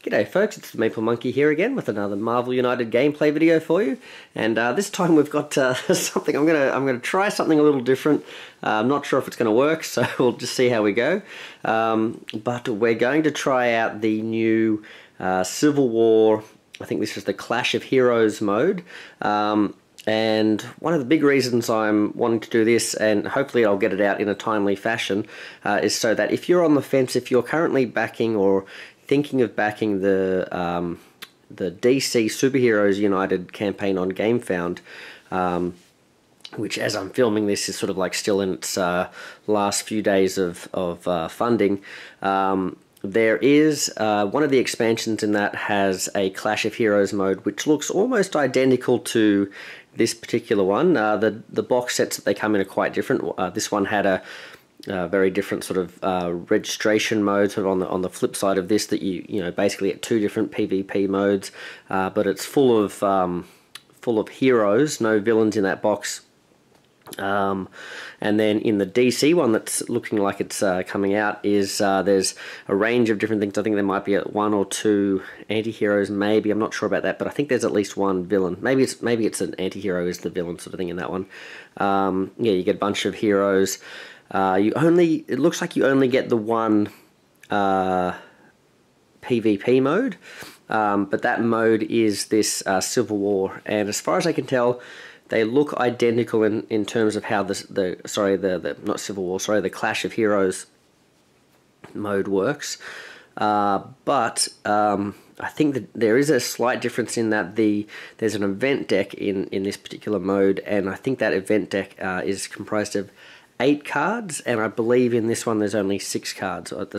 G'day folks, it's the Maple Monkey here again with another Marvel United gameplay video for you. And this time we've got something, I'm gonna try something a little different. I'm not sure if it's gonna work, so we'll just see how we go. But we're going to try out the new Civil War, I think this is the Clash of Heroes mode. And one of the big reasons I'm wanting to do this, and hopefully I'll get it out in a timely fashion, is so that if you're on the fence, if you're currently backing or thinking of backing the DC Superheroes United campaign on GameFound, which as I'm filming this is sort of like still in its last few days of funding, there is one of the expansions in that has a Clash of Heroes mode which looks almost identical to this particular one. The box sets that they come in are quite different. This one had a very different sort of registration mode sort of on the flip side of this, that you know basically at two different PvP modes, but it's full of heroes, no villains in that box. And then in the DC one that's looking like it's coming out is there's a range of different things. I think there might be one or two anti-heroes, maybe, I'm not sure about that, but I think there's at least one villain. Maybe it's an anti-hero is the villain sort of thing in that one. Yeah, you get a bunch of heroes. It looks like you only get the one PvP mode, but that mode is this Civil War, and as far as I can tell, they look identical in terms of how not Civil War, sorry, the Clash of Heroes mode works. But I think that there is a slight difference in that there's an event deck in this particular mode, and I think that event deck is comprised of 8 cards, and I believe in this one there's only 6 cards. Or at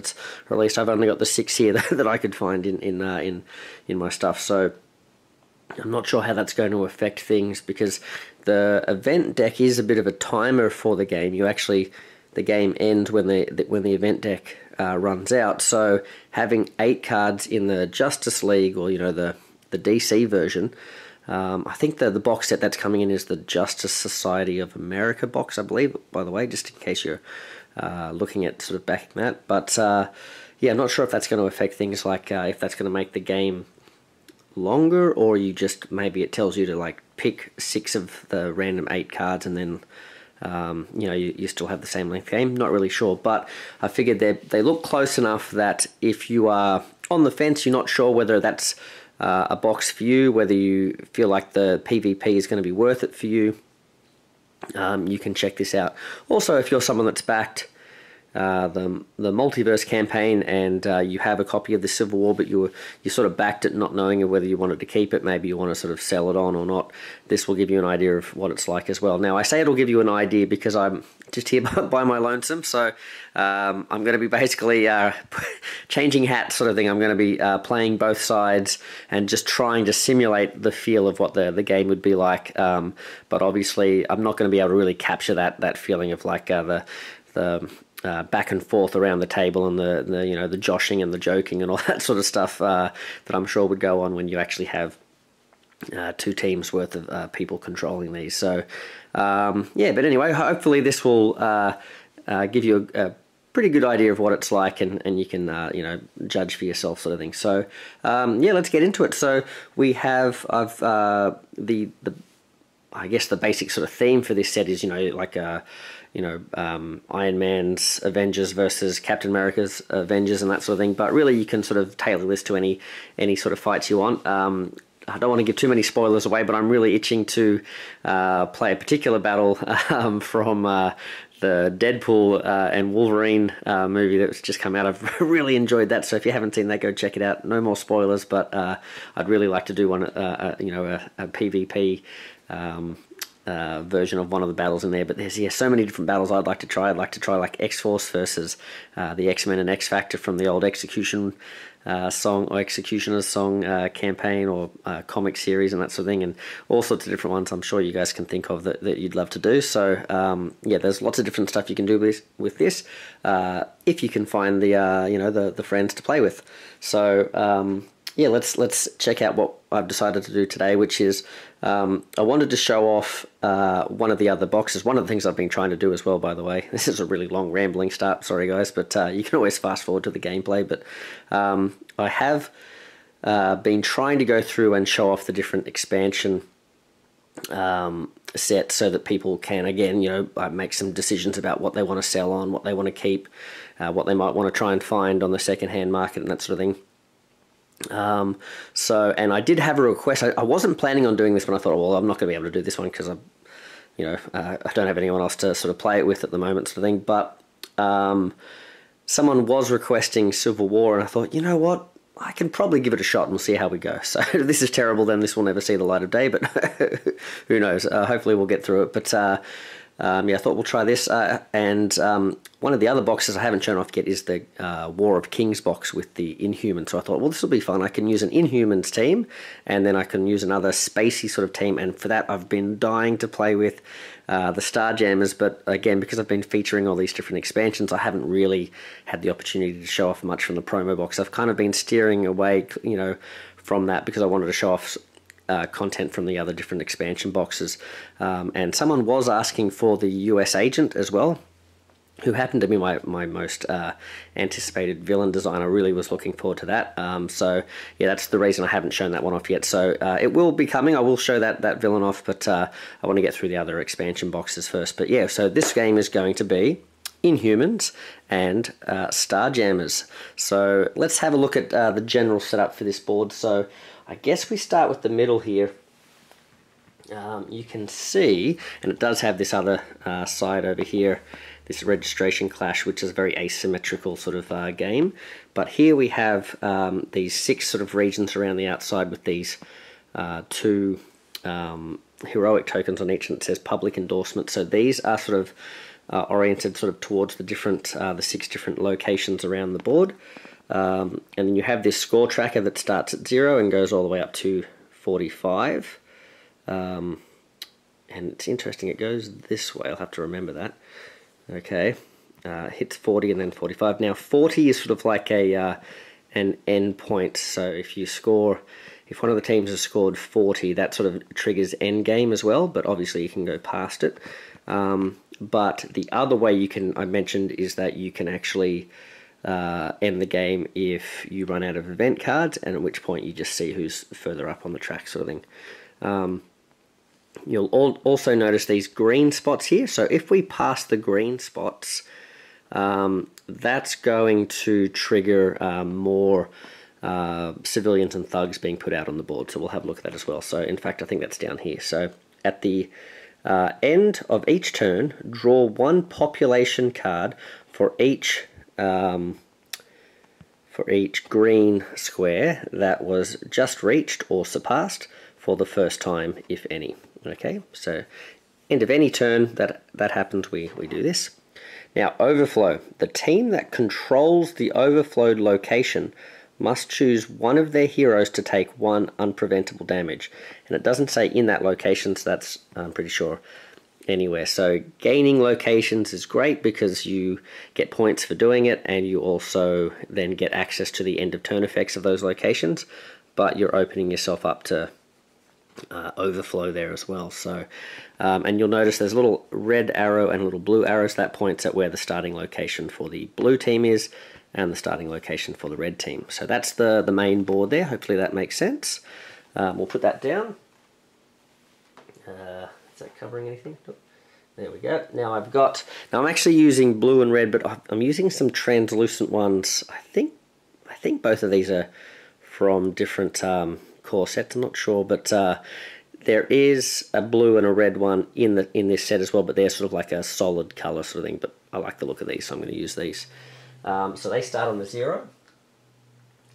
least I've only got the 6 here that I could find in my stuff. So I'm not sure how that's going to affect things, because the event deck is a bit of a timer for the game. The game ends when the event deck runs out. So having 8 cards in the Justice League, or the DC version, I think the box set that's coming in is the Justice Society of America box, I believe, by the way, just in case you're looking at sort of backing that. But yeah, I'm not sure if that's going to affect things like if that's going to make the game longer, or maybe it tells you to like pick 6 of the random 8 cards, and then you still have the same length game. Not really sure, but I figured they look close enough that if you are on the fence, you're not sure whether that's a box for you, whether you feel like the PvP is going to be worth it for you, you can check this out. Also, if you're someone that's backed the multiverse campaign, and you have a copy of the Civil War, but you sort of backed it not knowing whether you wanted to keep it, maybe you want to sort of sell it on or not, this will give you an idea of what it's like as well. Now, I say it'll give you an idea because I'm just here by my lonesome, so I'm going to be basically changing hats sort of thing. I'm going to be playing both sides and just trying to simulate the feel of what the game would be like, but obviously I'm not going to be able to really capture that feeling of like the back and forth around the table, and the joshing and the joking and all that sort of stuff that I'm sure would go on when you actually have 2 teams worth of people controlling these. So yeah, but anyway, hopefully this will give you a pretty good idea of what it's like, and you can judge for yourself sort of thing. So yeah, let's get into it. So we have I guess the basic sort of theme for this set is Iron Man's Avengers versus Captain America's Avengers and that sort of thing. But really, you can sort of tailor this to any sort of fights you want. I don't want to give too many spoilers away, but I'm really itching to play a particular battle from the Deadpool and Wolverine movie that's just come out. I've really enjoyed that, so if you haven't seen that, go check it out. No more spoilers, but I'd really like to do one, a PvP version of one of the battles in there. But there's so many different battles I'd like to try. I'd like to try like X-Force versus the X-Men and X-Factor from the old Executioner's song campaign, or comic series and that sort of thing, and all sorts of different ones I'm sure you guys can think of that you'd love to do. So yeah, there's lots of different stuff you can do with this if you can find the friends to play with. So yeah, let's check out what I've decided to do today, which is I wanted to show off one of the other boxes. One of the things I've been trying to do as well, by the way. This is a really long rambling start, sorry guys, but you can always fast forward to the gameplay. But I have been trying to go through and show off the different expansion sets so that people can, again, make some decisions about what they want to sell on, what they want to keep, what they might want to try and find on the second-hand market and that sort of thing. And I did have a request. I wasn't planning on doing this, but I thought, well, I'm not going to be able to do this one because I don't have anyone else to sort of play it with at the moment, sort of thing. But someone was requesting Civil War, and I thought, you know what? I can probably give it a shot and we'll see how we go. So if this is terrible, then this will never see the light of day, but who knows? Hopefully we'll get through it. But yeah, I thought we'll try this. And one of the other boxes I haven't shown off yet is the War of Kings box with the Inhumans. So I thought, well, this will be fun. I can use an Inhumans team, and then I can use another spacey sort of team. And for that, I've been dying to play with the Starjammers. But again, because I've been featuring all these different expansions, I haven't really had the opportunity to show off much from the promo box. I've kind of been steering away, from that because I wanted to show off content from the other different expansion boxes. And someone was asking for the US Agent as well, who happened to be my most anticipated villain design. I really was looking forward to that. So yeah, that's the reason I haven't shown that one off yet. So it will be coming. I will show that villain off, but I want to get through the other expansion boxes first. But yeah, so this game is going to be Inhumans and Starjammers. So let's have a look at the general setup for this board. So I guess we start with the middle here. You can see, and it does have this other side over here, this registration clash, which is a very asymmetrical sort of game. But here we have these 6 sort of regions around the outside with these 2 heroic tokens on each, and it says public endorsement. So these are sort of oriented sort of towards the different, the 6 different locations around the board. And then you have this score tracker that starts at 0 and goes all the way up to 45. And it's interesting, it goes this way. I'll have to remember that. Okay, hits 40 and then 45. Now 40 is sort of like an end point. So if one of the teams has scored 40, that sort of triggers end game as well. But obviously you can go past it. But the other way I mentioned, is that you can actually end the game if you run out of event cards, and at which point you just see who's further up on the track, sort of thing. You'll also notice these green spots here. So if we pass the green spots, that's going to trigger more civilians and thugs being put out on the board. So we'll have a look at that as well. So in fact, I think that's down here. So at the end of each turn, draw 1 population card for each green square that was just reached or surpassed for the first time, if any. Okay, so end of any turn that happens, we do this. Now, overflow. The team that controls the overflowed location must choose one of their heroes to take 1 unpreventable damage. And it doesn't say in that location, so that's, I'm pretty sure, anywhere. So gaining locations is great because you get points for doing it, and you also then get access to the end of turn effects of those locations, but you're opening yourself up to overflow there as well. So and you'll notice there's a little red arrow and a little blue arrows that points at where the starting location for the blue team is and the starting location for the red team. So that's the main board there. Hopefully that makes sense. We'll put that down. Is that covering anything? There we go. Now I'm actually using blue and red, but I'm using some translucent ones. I think both of these are from different core sets. I'm not sure, but there is a blue and a red one in this set as well, but they're sort of like a solid color sort of thing. But I like the look of these, so I'm going to use these. So they start on the 0.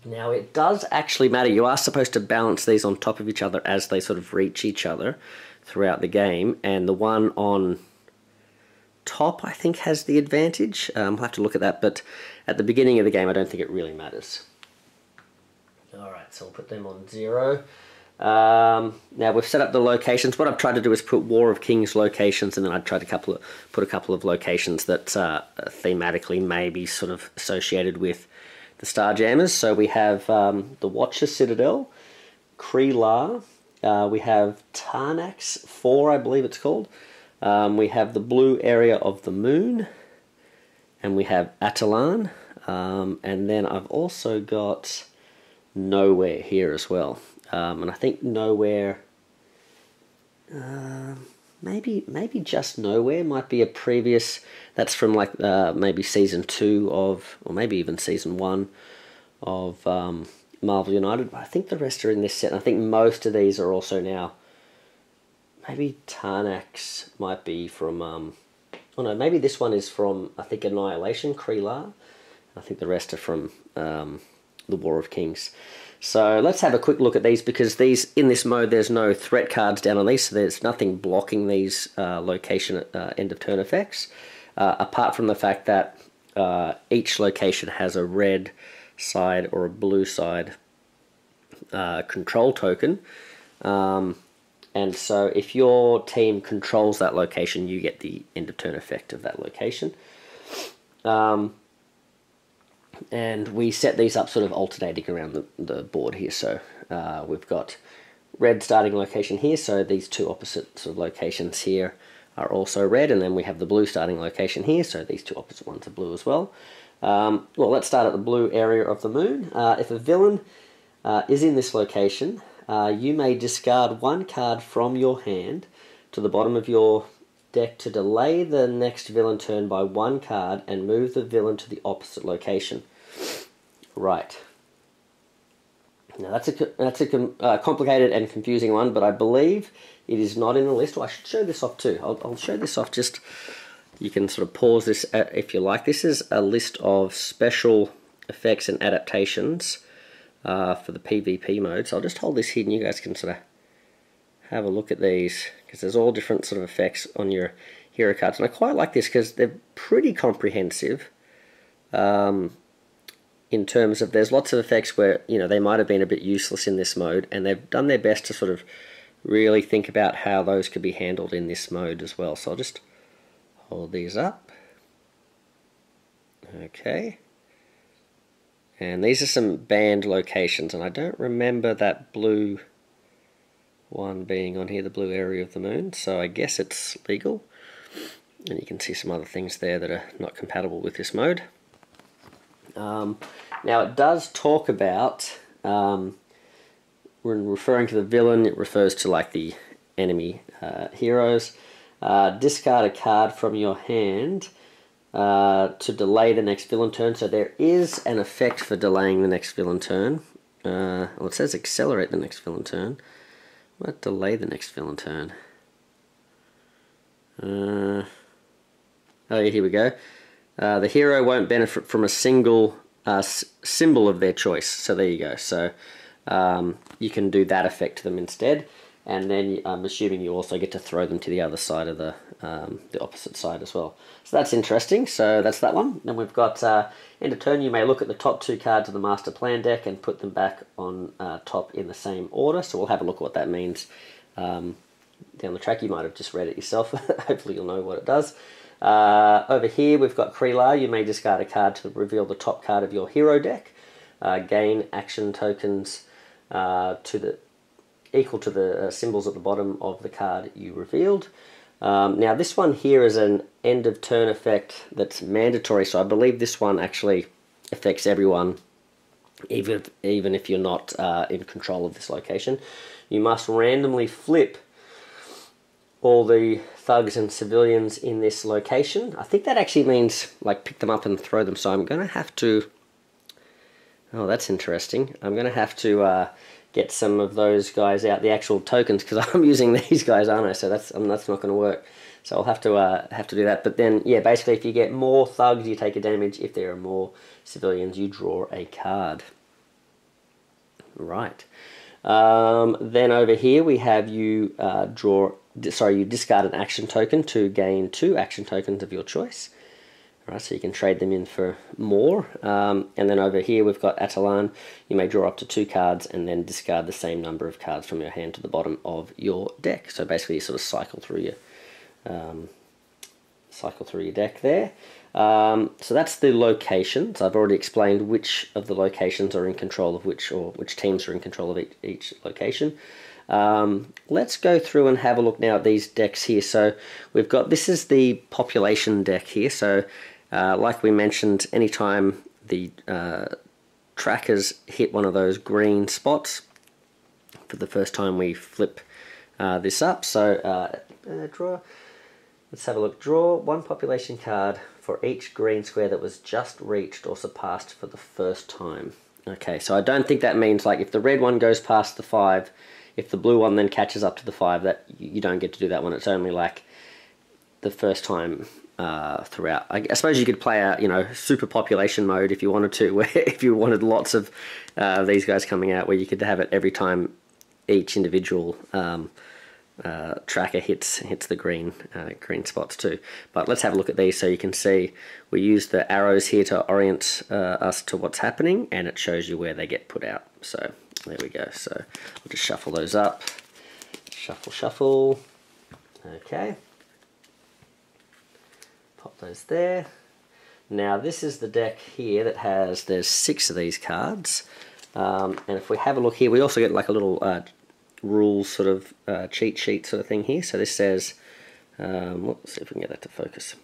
Now it does actually matter. You are supposed to balance these on top of each other as they sort of reach each other throughout the game, and the one on top I think has the advantage. I'll have to look at that, but at the beginning of the game I don't think it really matters. Alright, so we'll put them on 0. Now we've set up the locations. What I've tried to do is put War of Kings locations, and then I've tried to put a couple of locations that thematically may be sort of associated with the Starjammers. So we have the Watcher Citadel, Kree-La, we have Tarnax 4, I believe it's called. We have the blue area of the moon, and we have Atalan, and then I've also got nowhere here as well. And I think nowhere, maybe just nowhere might be a previous, that's from like maybe season 2 of, or maybe even season 1 of Marvel United. But I think the rest are in this set, and I think most of these are also now, maybe Tarnax might be from, oh no, maybe this one is from, I think, Annihilation, Kreelar. I think the rest are from the War of Kings. So let's have a quick look at these, because these, in this mode, there's no threat cards down on these, so there's nothing blocking these location end of turn effects, apart from the fact that each location has a red side or a blue side control token. And so if your team controls that location, you get the end of turn effect of that location. And we set these up sort of alternating around the board here. So we've got red starting location here, so these two opposite sort of locations here are also red, and then we have the blue starting location here, so these two opposite ones are blue as well. Well, let's start at the blue area of the moon. If a villain is in this location, you may discard one card from your hand to the bottom of your deck to delay the next villain turn by one card and move the villain to the opposite location. Right. Now that's a complicated and confusing one, but I believe it is not in the list. Well, I should show this off too. I'll show this off. Just, you can sort of pause this if you like. This is a list of special effects and adaptations for the PvP mode. So I'll just hold this here and you guys can sort of have a look at these, because there's all different sort of effects on your hero cards. And I quite like this because they're pretty comprehensive in terms of, there's lots of effects where, you know, they might have been a bit useless in this mode, and they've done their best to sort of really think about how those could be handled in this mode as well. So I'll just hold these up. Okay. And these are some banned locations, and I don't remember that blue one being on here, the blue area of the moon, so I guess it's legal. And you can see some other things there that are not compatible with this mode. Now it does talk about, when referring to the villain, it refers to like the enemy heroes. Discard a card from your hand to delay the next villain turn. So there is an effect for delaying the next villain turn. Well, it says accelerate the next villain turn. What delay the next villain turn? Oh yeah, here we go. The hero won't benefit from a single symbol of their choice. So there you go. So you can do that effect to them instead, and then I'm assuming you also get to throw them to the other side of the opposite side as well. So that's interesting. So that's that one. Then we've got end of turn. You may look at the top two cards of the master plan deck and put them back on top in the same order. So we'll have a look at what that means down the track. You might have just read it yourself. Hopefully you'll know what it does. Over here we've got Kreelar. You may discard a card to reveal the top card of your hero deck. Gain action tokens equal to the symbols at the bottom of the card you revealed. Now this one here is an end of turn effect that's mandatory, so I believe this one actually affects everyone, even if you're not in control of this location. You must randomly flip all the thugs and civilians in this location. I think that actually means like pick them up and throw them, so I'm going to have to... Oh, that's interesting. I'm going to have to get some of those guys out, the actual tokens, because I'm using these guys, aren't I? So that's not going to work. So I'll have to do that. But then, yeah, basically if you get more thugs, you take a damage. If there are more civilians, you draw a card. Right. Then over here we have you you discard an action token to gain 2 action tokens of your choice. Alright, so you can trade them in for more. And then over here we've got Atalan. You may draw up to 2 cards and then discard the same number of cards from your hand to the bottom of your deck. So basically you sort of cycle through your deck there. So that's the locations. I've already explained which of the locations are in control of which, or which teams are in control of each location. Let's go through and have a look now at these decks here. So we've got, this is the population deck here. So like we mentioned, anytime the trackers hit one of those green spots for the first time we flip this up. So draw. Let's have a look. Draw one population card for each green square that was just reached or surpassed for the first time. Okay, so I don't think that means like if the red one goes past the 5, if the blue one then catches up to the 5, that you don't get to do that one. It's only like the first time throughout. I suppose you could play a super population mode if you wanted to, where if you wanted lots of these guys coming out, where you could have it every time each individual tracker hits the green spots too. But let's have a look at these so you can see. We use the arrows here to orient us to what's happening, and it shows you where they get put out. So there we go. So we'll just shuffle those up. Shuffle, shuffle. Okay. Pop those there. Now this is the deck here that there's 6 of these cards. And if we have a look here, we also get like a little rules sort of cheat sheet sort of thing here. So this says, let's see if we can get that to focus.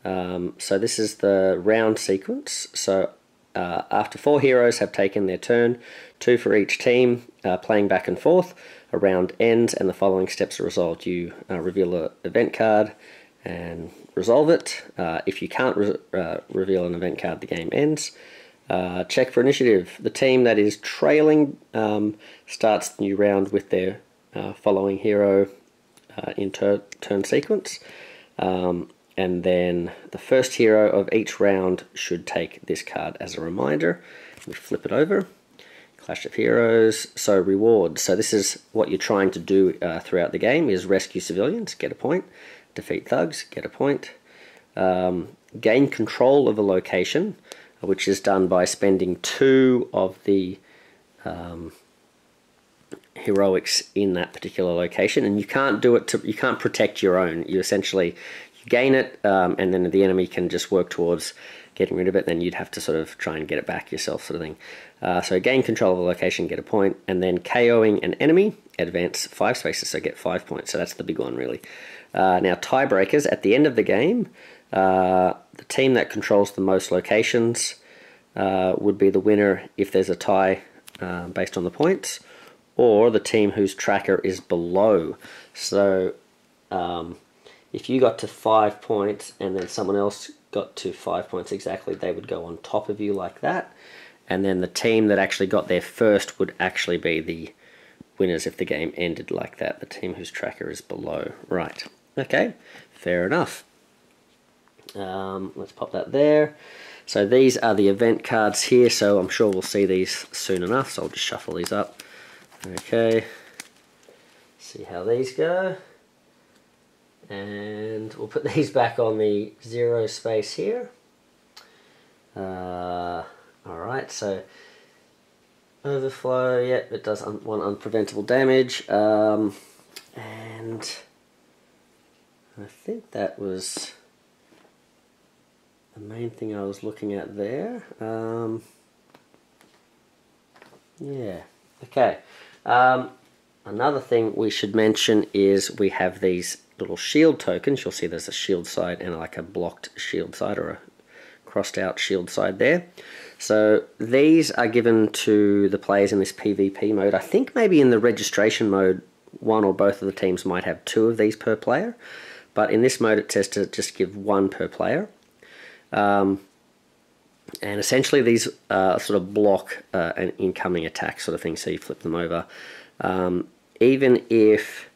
So this is the round sequence. So after 4 heroes have taken their turn, 2 for each team, playing back and forth, a round ends and the following steps are resolved. You reveal an event card and resolve it. If you can't reveal an event card, the game ends. Check for initiative. The team that is trailing starts the new round with their following hero in turn sequence. And then the first hero of each round should take this card as a reminder. We flip it over. Clash of Heroes. So rewards. So this is what you're trying to do throughout the game, is rescue civilians, get a point. Defeat thugs, get a point. Gain control of a location, which is done by spending 2 of the heroics in that particular location, and you can't do it you can't protect your own. You essentially gain it, and then the enemy can just work towards getting rid of it. Then you'd have to sort of try and get it back yourself, sort of thing. So gain control of a location, get a point, and then KOing an enemy, advance 5 spaces, so get 5 points. So that's the big one, really. Now tiebreakers at the end of the game. The team that controls the most locations would be the winner if there's a tie based on the points, or the team whose tracker is below. So if you got to 5 points and then someone else got to 5 points exactly, they would go on top of you like that. And then the team that actually got there first would actually be the winners if the game ended like that. The team whose tracker is below. Right. Okay. Fair enough. Let's pop that there. So these are the event cards here, so I'm sure we'll see these soon enough, so I'll just shuffle these up. Okay, see how these go, and we'll put these back on the 0 space here. Alright, so overflow, yep, it does one unpreventable damage, and I think that was the main thing I was looking at there. Yeah, okay. Another thing we should mention is we have these little shield tokens. You'll see there's a shield side and like a blocked shield side or a crossed out shield side there. So these are given to the players in this PvP mode. I think maybe in the registration mode, one or both of the teams might have 2 of these per player. But in this mode it says to just give 1 per player. And essentially these sort of block an incoming attack sort of thing, so you flip them over. Even if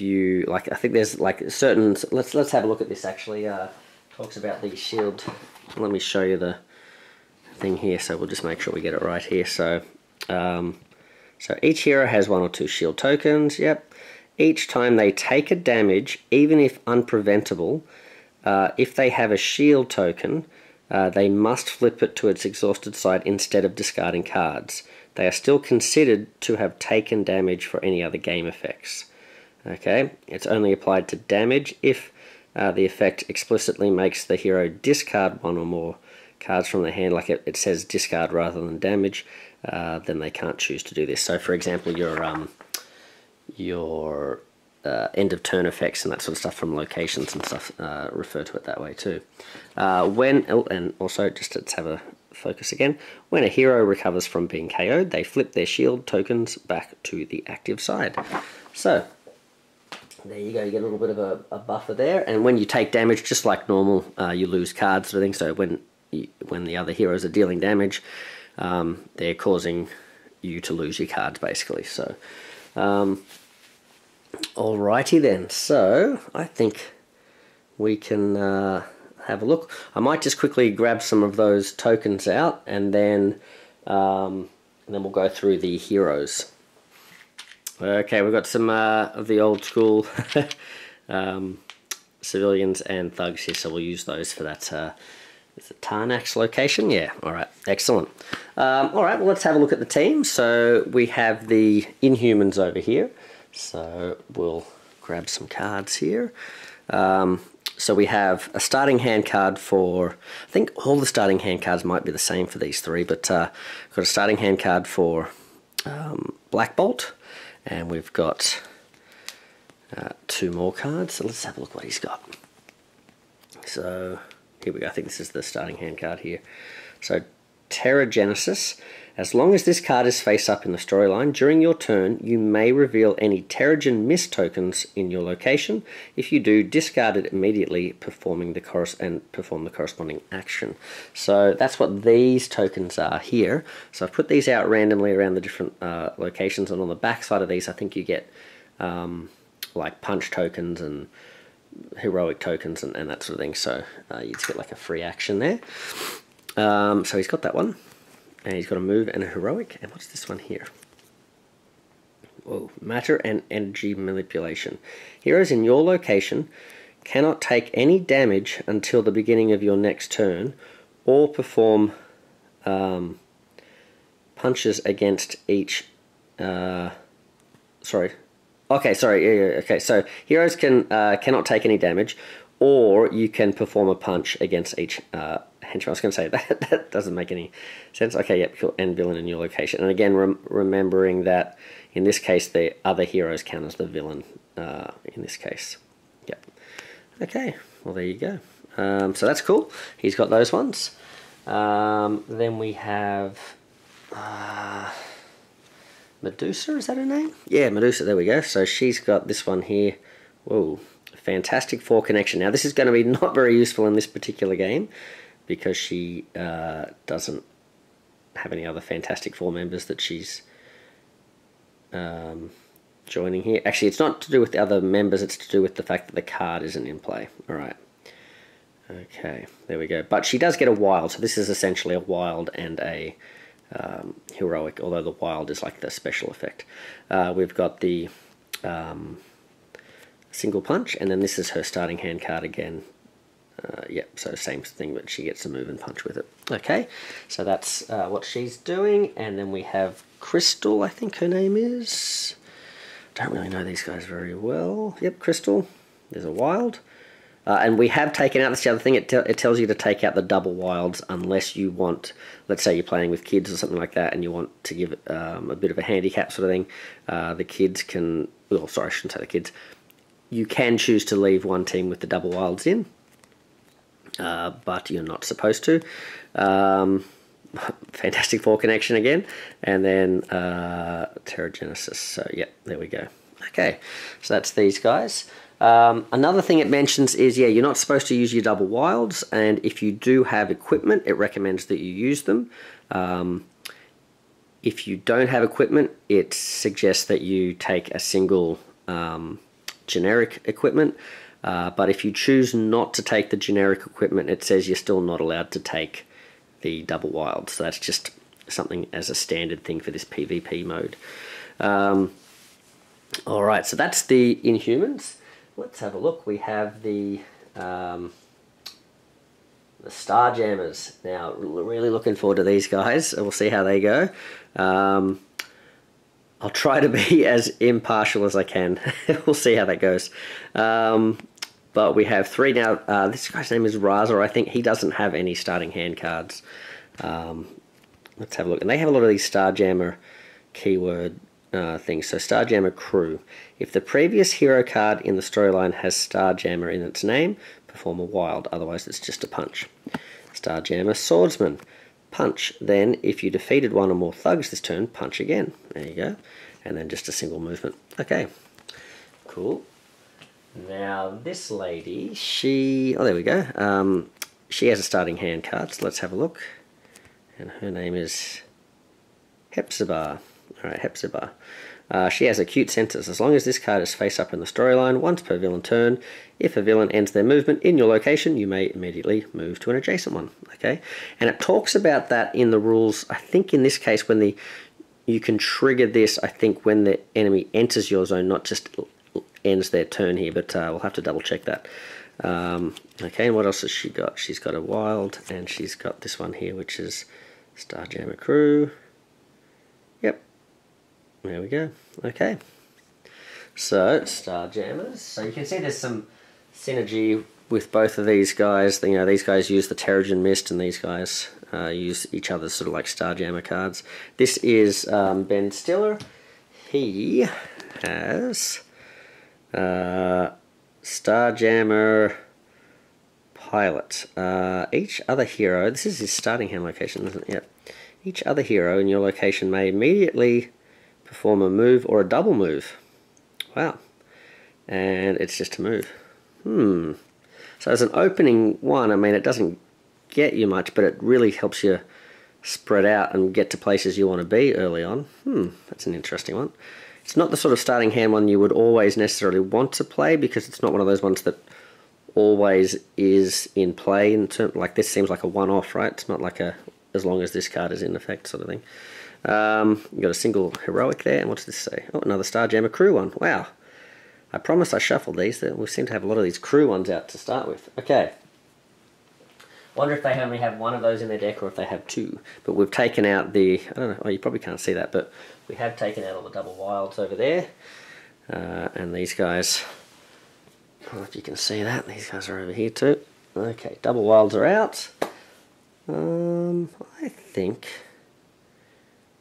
you, like, I think there's like certain, let's have a look at this actually. Talks about the shield. Let me show you the thing here, so we'll just make sure we get it right here. So so each hero has 1 or 2 shield tokens. Yep. Each time they take a damage, even if unpreventable, if they have a shield token, they must flip it to its exhausted side instead of discarding cards. They are still considered to have taken damage for any other game effects. Okay, it's only applied to damage if the effect explicitly makes the hero discard 1 or more cards from the hand, like it says discard rather than damage, then they can't choose to do this. So for example, your end of turn effects and that sort of stuff from locations and stuff refer to it that way too. And also just to have a focus again, when a hero recovers from being KO'd, they flip their shield tokens back to the active side. So there you go, you get a little bit of a buffer there, and when you take damage, just like normal, you lose cards and everything. So when the other heroes are dealing damage, they're causing you to lose your cards basically. So alrighty then, so I think we can have a look. I might just quickly grab some of those tokens out, and then we'll go through the heroes. Okay, we've got some of the old school civilians and thugs here, so we'll use those for that. Is it Tarnax location? Yeah, alright, excellent. Alright, well, let's have a look at the team. So we have the Inhumans over here. So we'll grab some cards here. So we have a starting hand card for, I think all the starting hand cards might be the same for these three, but got a starting hand card for Black Bolt, and we've got 2 more cards. So let's have a look what he's got. So here we go. I think this is the starting hand card here. So Terrigenesis. As long as this card is face up in the storyline, during your turn, you may reveal any Terrigen Mist tokens in your location. If you do, discard it immediately, perform the corresponding action. So that's what these tokens are here. So I've put these out randomly around the different locations, and on the back side of these, I think you get like punch tokens and heroic tokens and that sort of thing. So you just get like a free action there. So he's got that one. And he's got a move and a heroic. And what's this one here? Whoa, matter and energy manipulation. Heroes in your location cannot take any damage until the beginning of your next turn, or perform punches against each. Okay, so heroes cannot take any damage, or you can perform a punch against each henchman. I was going to say that doesn't make any sense. Okay, yep, cool. And villain in your location. And again, remembering that in this case, the other heroes count as the villain in this case. Yep. Okay, well, there you go. So that's cool. He's got those ones. Then we have Medusa, is that her name? Yeah, Medusa, there we go. So she's got this one here. Whoa. Fantastic 4 connection. Now this is going to be not very useful in this particular game because she doesn't have any other Fantastic 4 members that she's joining here. Actually, it's not to do with the other members, it's to do with the fact that the card isn't in play. Alright. Okay, there we go. But she does get a wild, so this is essentially a wild and a heroic, although the wild is like the special effect. We've got the single punch, and then this is her starting hand card again. Yep, so same thing, but she gets a move and punch with it. Okay, so that's what she's doing. And then we have Crystal, I think her name is. Don't really know these guys very well. Yep, Crystal. There's a wild. And we have taken out, that's the other thing, it tells you to take out the double wilds unless you want, let's say you're playing with kids or something like that and you want to give it a bit of a handicap sort of thing. The kids can, well, sorry, I shouldn't say the kids. You can choose to leave one team with the double wilds in, but you're not supposed to. Fantastic 4 connection again, and then Terrigenesis. So yeah, there we go. Okay, so that's these guys. Another thing it mentions is, yeah, you're not supposed to use your double wilds, and if you do have equipment, it recommends that you use them. If you don't have equipment, it suggests that you take a single generic equipment, but if you choose not to take the generic equipment, it says you're still not allowed to take the double wild. So that's just something as a standard thing for this PvP mode. Alright, so that's the Inhumans. Let's have a look. We have the Starjammers. Now, really looking forward to these guys. We'll see how they go. I'll try to be as impartial as I can. We'll see how that goes. But we have 3 now. This guy's name is Raza. I think he doesn't have any starting hand cards. Let's have a look. And they have a lot of these Starjammer keyword thing. So Starjammer Crew. If the previous hero card in the storyline has Starjammer in its name, perform a wild, otherwise it's just a punch. Starjammer Swordsman. Punch. Then, if you defeated one or more thugs this turn, punch again. There you go. And then just a single movement. Okay. Cool. Now, this lady, she... Oh, there we go. She has a starting hand card, so let's have a look. And her name is Hepzibah. Alright, Hepzibah. She has acute senses. As long as this card is face up in the storyline, once per villain turn, if a villain ends their movement in your location, you may immediately move to an adjacent one. Okay, and it talks about that in the rules. I think in this case, when you can trigger this, I think when the enemy enters your zone, not just ends their turn here, but we'll have to double check that. Okay, and what else has she got? She's got a wild, and she's got this one here, which is Starjammer Crew. Yep. There we go. Okay. So, Starjammers. So you can see there's some synergy with both of these guys. You know, these guys use the Terrigen Mist, and these guys use each other's sort of like Starjammer cards. This is Ben Stiller. He has Starjammer Pilot. Each other hero, this is his starting hand location, isn't it? Yep. Each other hero in your location may immediately perform a move or a double move. Wow. And it's just a move. So as an opening one, I mean, it doesn't get you much, but it really helps you spread out and get to places you want to be early on. That's an interesting one. It's not the sort of starting hand one you would always necessarily want to play, because it's not one of those ones that always is in play. Like this seems like a one-off, right? It's not like a as long as this card is in effect sort of thing. You've got a single heroic there, and what does this say? Oh, another Starjammer Crew one. Wow. I promise I shuffled these. We seem to have a lot of these crew ones out to start with. Okay. Wonder if they only have one of those in their deck or if they have two. But we've taken out the... I don't know. Oh, you probably can't see that, but we have taken out all the double wilds over there. And these guys... I don't know if you can see that. These guys are over here too. Okay, double wilds are out. I think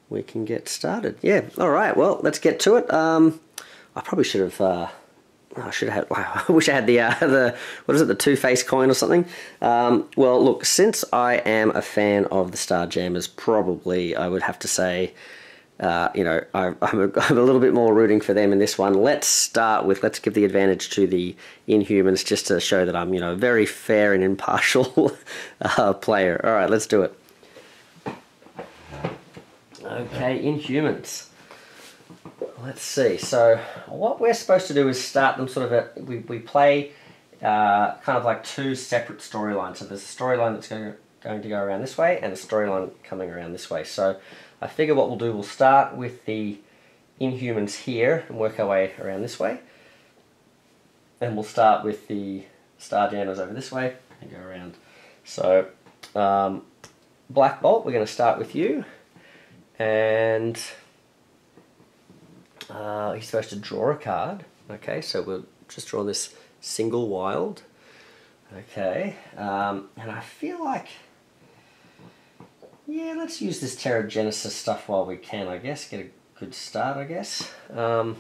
we can get started. Yeah, alright, well, let's get to it. I probably should have... I should have had... I wish I had the what is it, the two-faced coin or something. Well, look, since I am a fan of the Starjammers, probably I would have to say, you know, I'm a little bit more rooting for them in this one. Let's give the advantage to the Inhumans just to show that I'm, you know, a very fair and impartial player. Alright, let's do it. Okay, Inhumans. Let's see. So what we're supposed to do is start them sort of we play kind of like two separate storylines. So there's a storyline that's going to go around this way and a storyline coming around this way. So I figure what we'll do, we'll start with the Inhumans here and work our way around this way. And we'll start with the Starjammers over this way and go around. So Black Bolt, we're going to start with you. And he's supposed to draw a card. Okay, so we'll just draw this single wild. Okay, and I feel like, yeah, let's use this Terra Genesis stuff while we can, I guess. Get a good start, I guess. I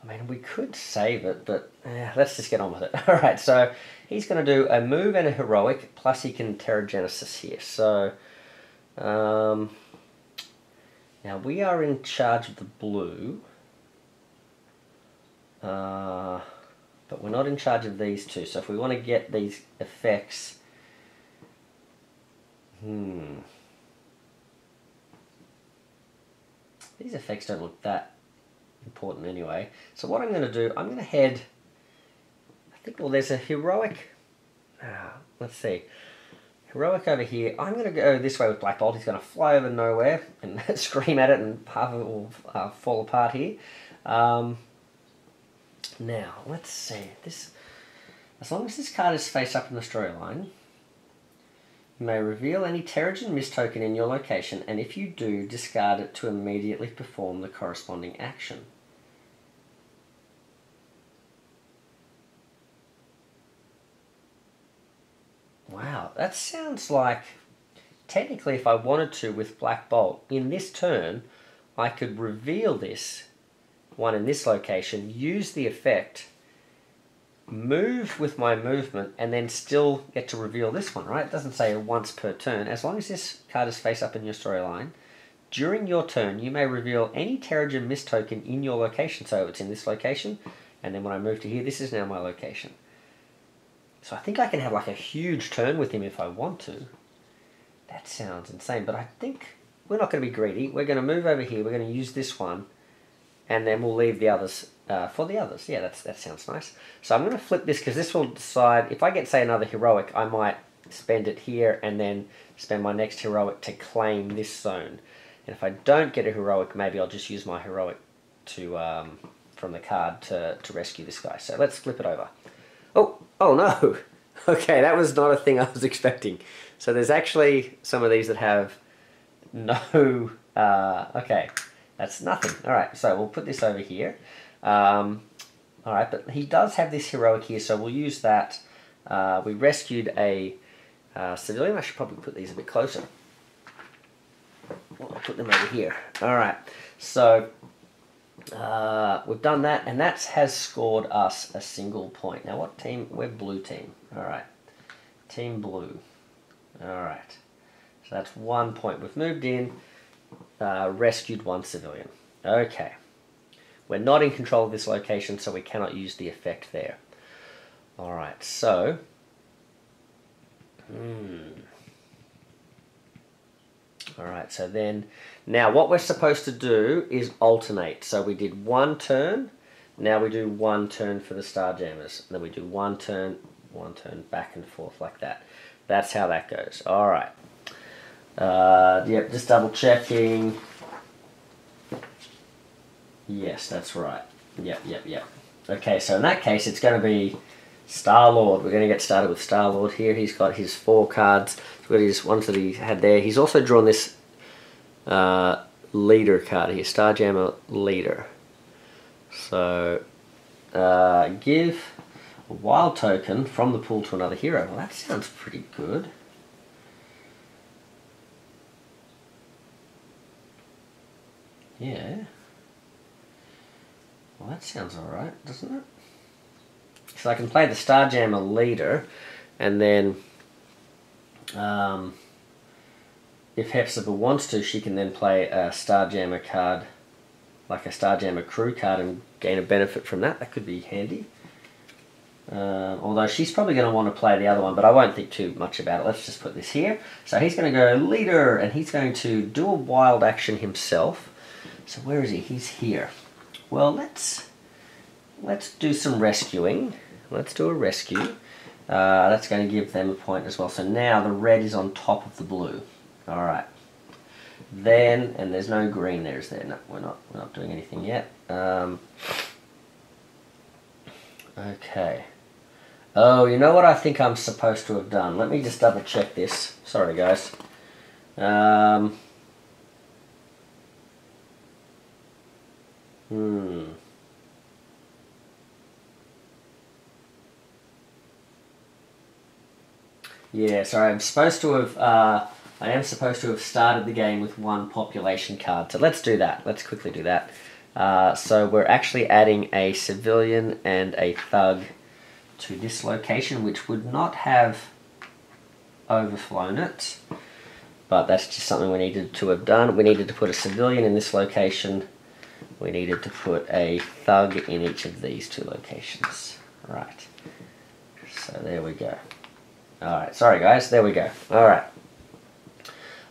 mean, we could save it, but let's just get on with it. Alright, so he's going to do a move and a heroic, plus he can Terra Genesis here. So, now we are in charge of the blue, but we're not in charge of these two. So if we want to get these effects, these effects don't look that important anyway. So what I'm going to do, I'm going to head, I think, well, there's a heroic, let's see. Heroic over here. I'm going to go this way with Black Bolt. He's going to fly over nowhere and scream at it, and half of it will fall apart here. Now, let's see. This, as long as this card is face up in the storyline, you may reveal any Terrigen Mist token in your location, and if you do, discard it to immediately perform the corresponding action. Wow, that sounds like technically, if I wanted to with Black Bolt, in this turn, I could reveal this one in this location, use the effect, move with my movement, and then still get to reveal this one, right? It doesn't say once per turn. As long as this card is face up in your storyline, during your turn, you may reveal any Terrigen Mist token in your location. So it's in this location, and then when I move to here, this is now my location. So I think I can have like a huge turn with him if I want to. That sounds insane, but I think we're not going to be greedy. We're going to move over here, we're going to use this one, and then we'll leave the others for the others. Yeah, that sounds nice. So I'm going to flip this because this will decide, if I get, say, another heroic, I might spend it here and then spend my next heroic to claim this zone. And if I don't get a heroic, maybe I'll just use my heroic to from the card to rescue this guy. So let's flip it over. Oh no! Okay, that was not a thing I was expecting. So there's actually some of these that have no... okay, that's nothing. Alright, so we'll put this over here. Alright, but he does have this heroic here, so we'll use that. We rescued a civilian. I should probably put these a bit closer. I'll put them over here. Alright, so we've done that, and that has scored us a single point. Now what team? We're blue team. Alright, team blue. Alright, so that's 1 point. We've moved in, rescued one civilian. Okay, we're not in control of this location, so we cannot use the effect there. Alright, so... Alright, so then, now what we're supposed to do is alternate. So we did one turn, now we do one turn for the Starjammers. Then we do one turn, back and forth like that. That's how that goes. Alright. Yep, just double checking. Yes, that's right. Yep. Okay, so in that case, it's going to be Star-Lord. We're going to get started with Star-Lord here. He's got his 4 cards. He's got his ones that he had there. He's also drawn this leader card here, Starjammer Leader. So, give a wild token from the pool to another hero. Well, that sounds pretty good. Yeah. Well, that sounds alright, doesn't it? So I can play the Starjammer Leader, and then if Hepzibah wants to, she can then play a Starjammer card, like a Starjammer crew card, and gain a benefit from that. That could be handy. Although she's probably going to want to play the other one, but I won't think too much about it. Let's just put this here. So he's going to go Leader, and he's going to do a wild action himself. So where is he? He's here. Well, let's do some rescuing. Let's do a rescue. That's going to give them a point as well. So now the red is on top of the blue. Alright. Then, and there's no green there, is there? No, we're not doing anything yet. Okay. Oh, you know what I think I'm supposed to have done? Let me just double check this. Sorry, guys. Yeah, sorry, I'm supposed to have, I am supposed to have started the game with one population card. So let's do that. Let's quickly do that. So we're actually adding a civilian and a thug to this location, which would not have overflown it. But that's just something we needed to have done. We needed to put a civilian in this location. We needed to put a thug in each of these 2 locations. Right. So there we go. Alright, sorry guys, there we go. Alright.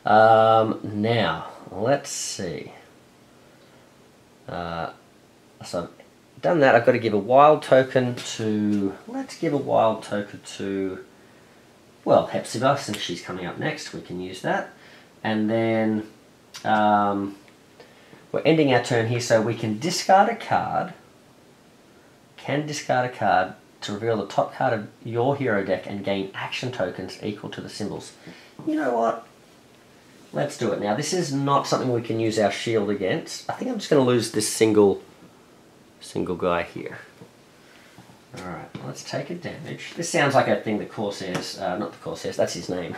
Now, let's see. So I've done that. I've got to give a wild token to... Let's give a wild token to... Well, Hepzibah, since she's coming up next, we can use that. And then... we're ending our turn here, so we can discard a card. To reveal the top card of your hero deck and gain action tokens equal to the symbols. You know what? Let's do it now. This is not something we can use our shield against. I think I'm just going to lose this single guy here. Alright, let's take a damage. This sounds like a thing the Corsairs, not the Corsairs, that's his name.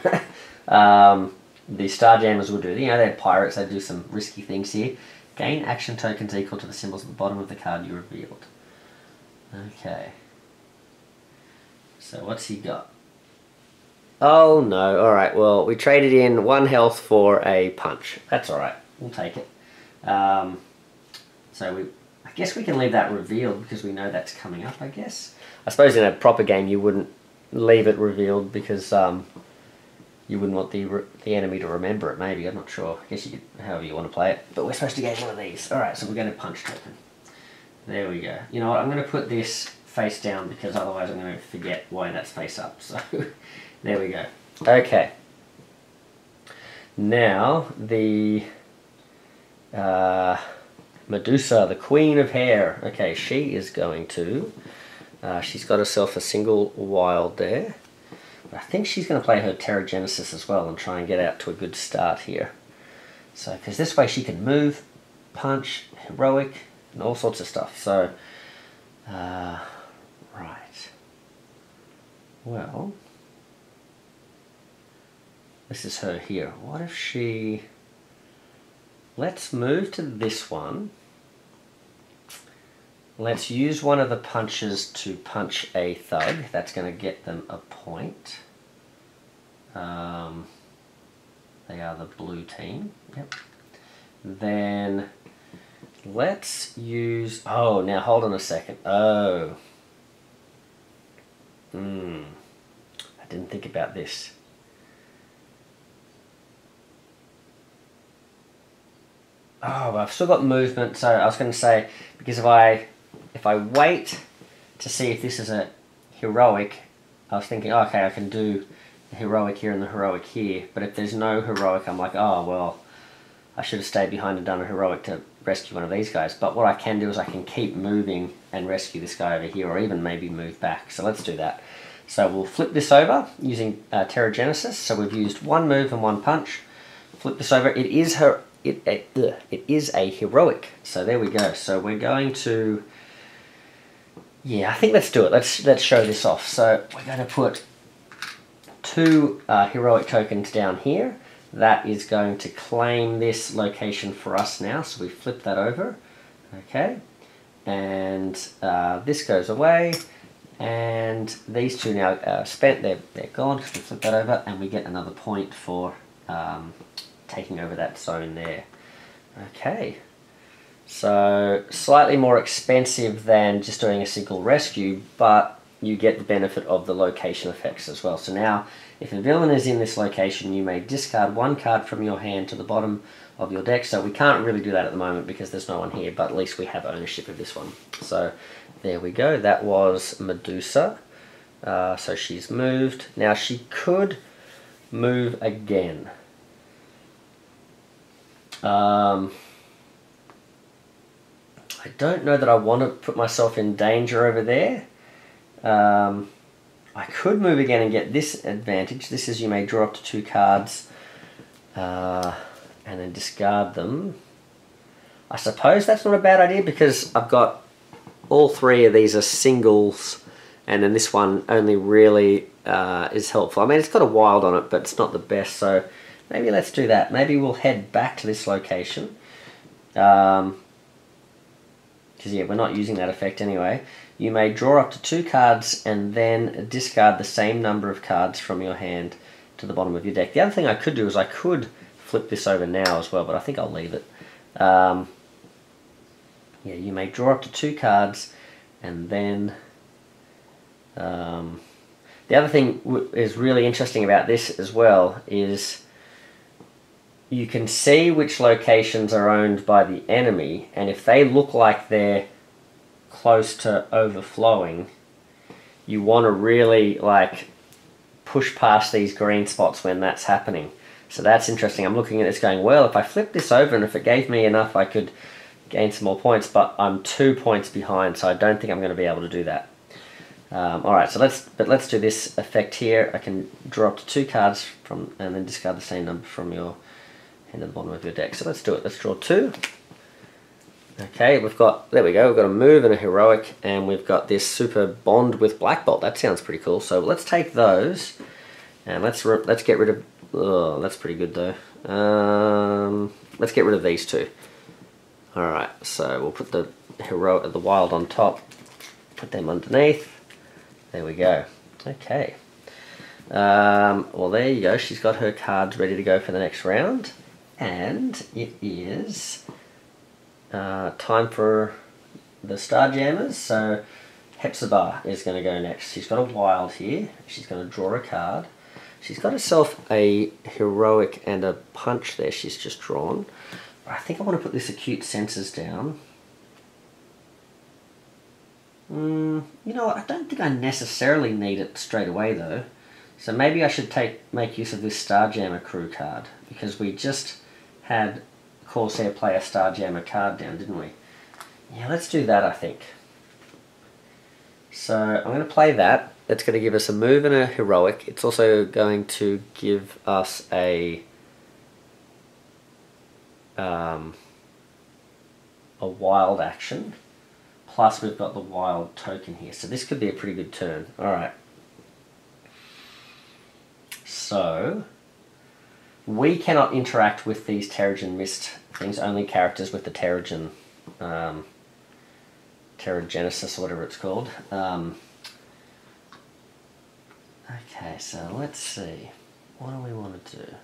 the Starjammers will do. You know, they're pirates, they do some risky things here. Gain action tokens equal to the symbols at the bottom of the card you revealed. Okay. So what's he got? Oh no, alright, well, we traded in 1 health for a punch. That's alright, we'll take it. I guess we can leave that revealed because we know that's coming up, I guess. I suppose in a proper game you wouldn't leave it revealed because you wouldn't want the enemy to remember it, maybe, I'm not sure. I guess you could, however you want to play it. But we're supposed to get one of these. Alright, so we're going to punch token. There we go. You know what, I'm going to put this face down because otherwise I'm going to forget why that's face up. So, there we go. Okay. Now, the Medusa, the Queen of Hair. Okay, she is going to... she's got herself a single wild there. I think she's going to play her Terragenesis as well and try and get out to a good start here. So, because this way she can move, punch, heroic, and all sorts of stuff. So, right. Well, this is her here. What if she... Let's move to this one. Let's use one of the punches to punch a thug. That's going to get them a point. They are the blue team. Yep. Then let's use... Oh, now hold on a second. Oh. I didn't think about this. Oh, I've still got movement, so I was going to say, because if I wait to see if this is a heroic, I was thinking, oh, okay, I can do the heroic here and the heroic here, but if there's no heroic, I'm like, oh, well, I should have stayed behind and done a heroic to rescue one of these guys. But what I can do is I can keep moving and rescue this guy over here, or even maybe move back. So let's do that. So we'll flip this over using Terragenesis. So we've used 1 move and 1 punch. Flip this over. It is a heroic. So there we go. So we're going to... Yeah, I think let's do it. Let's show this off. So we're going to put 2 heroic tokens down here. That is going to claim this location for us now. So we flip that over. Okay. And this goes away. And these 2 now spent. They're gone. We flip that over and we get another point for taking over that zone there. Okay. So, slightly more expensive than just doing a single rescue, but you get the benefit of the location effects as well. So now, if a villain is in this location, you may discard 1 card from your hand to the bottom of your deck. So we can't really do that at the moment because there's no one here, but at least we have ownership of this one. So, there we go. That was Medusa. So she's moved. Now, she could move again. I don't know that I want to put myself in danger over there. I could move again and get this advantage. This is you may draw up to 2 cards and then discard them. I suppose that's not a bad idea because I've got all 3 of these are singles and then this one only really is helpful. I mean, it's got a wild on it, but it's not the best, so maybe let's do that. Maybe we'll head back to this location. Because yeah, we're not using that effect anyway. You may draw up to 2 cards and then discard the same number of cards from your hand to the bottom of your deck. The other thing I could do is I could flip this over now as well, but I think I'll leave it. Yeah, you may draw up to 2 cards and then... the other thing is really interesting about this as well is you can see which locations are owned by the enemy, and if they look like they're close to overflowing, you want to really like push past these green spots when that's happening. So that's interesting. I'm looking at this going, well, if I flip this over and if it gave me enough, I could gain some more points, but I'm 2 points behind, so I don't think I'm going to be able to do that. Alright, so let's do this effect here. I can draw up to 2 cards from and then discard the same number from your hand at the bottom of your deck. So let's do it. Let's draw 2. Okay, there we go, we've got a move and a heroic, and we've got this super bond with Black Bolt. That sounds pretty cool. So let's take those, and let's get rid of Oh, that's pretty good though. Let's get rid of these two. Alright, so we'll put the wild on top, put them underneath. There we go. Okay. Well, there you go. She's got her cards ready to go for the next round. And it is time for the Starjammers. So Hepzibah is going to go next. She's got a wild here. She's going to draw a card. She's got herself a heroic and a punch there she's just drawn. I think I want to put this acute senses down. You know what, I don't think I necessarily need it straight away though. So maybe I should make use of this Starjammer crew card, because we just had Corsair play a Starjammer card down, didn't we? Yeah, let's do that, I think. So I'm going to play that. That's going to give us a move and a heroic. It's also going to give us a wild action. Plus we've got the wild token here. So this could be a pretty good turn. Alright. So we cannot interact with these Terrigen Mist things, only characters with the Terrigen Terrigenesis or whatever it's called. Okay, so let's see. What do we want to do?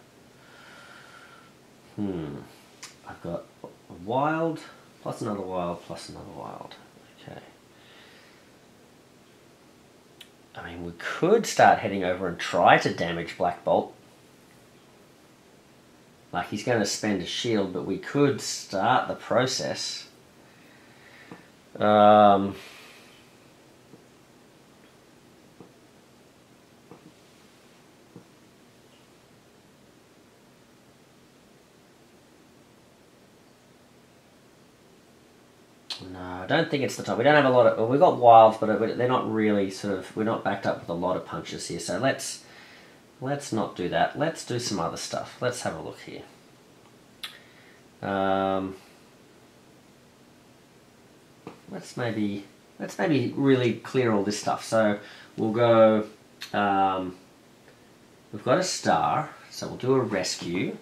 I've got a wild, plus another wild, plus another wild. Okay. I mean, we could start heading over and try to damage Black Bolt. Like, he's going to spend a shield, but we could start the process. No, I don't think it's the time. We don't have a lot of... Well, we've got wilds, but they're not really sort of... We're not backed up with a lot of punches here. So let's not do that. Let's do some other stuff. Let's have a look here. Let's maybe really clear all this stuff. So we'll go... we've got a star, so we'll do a rescue.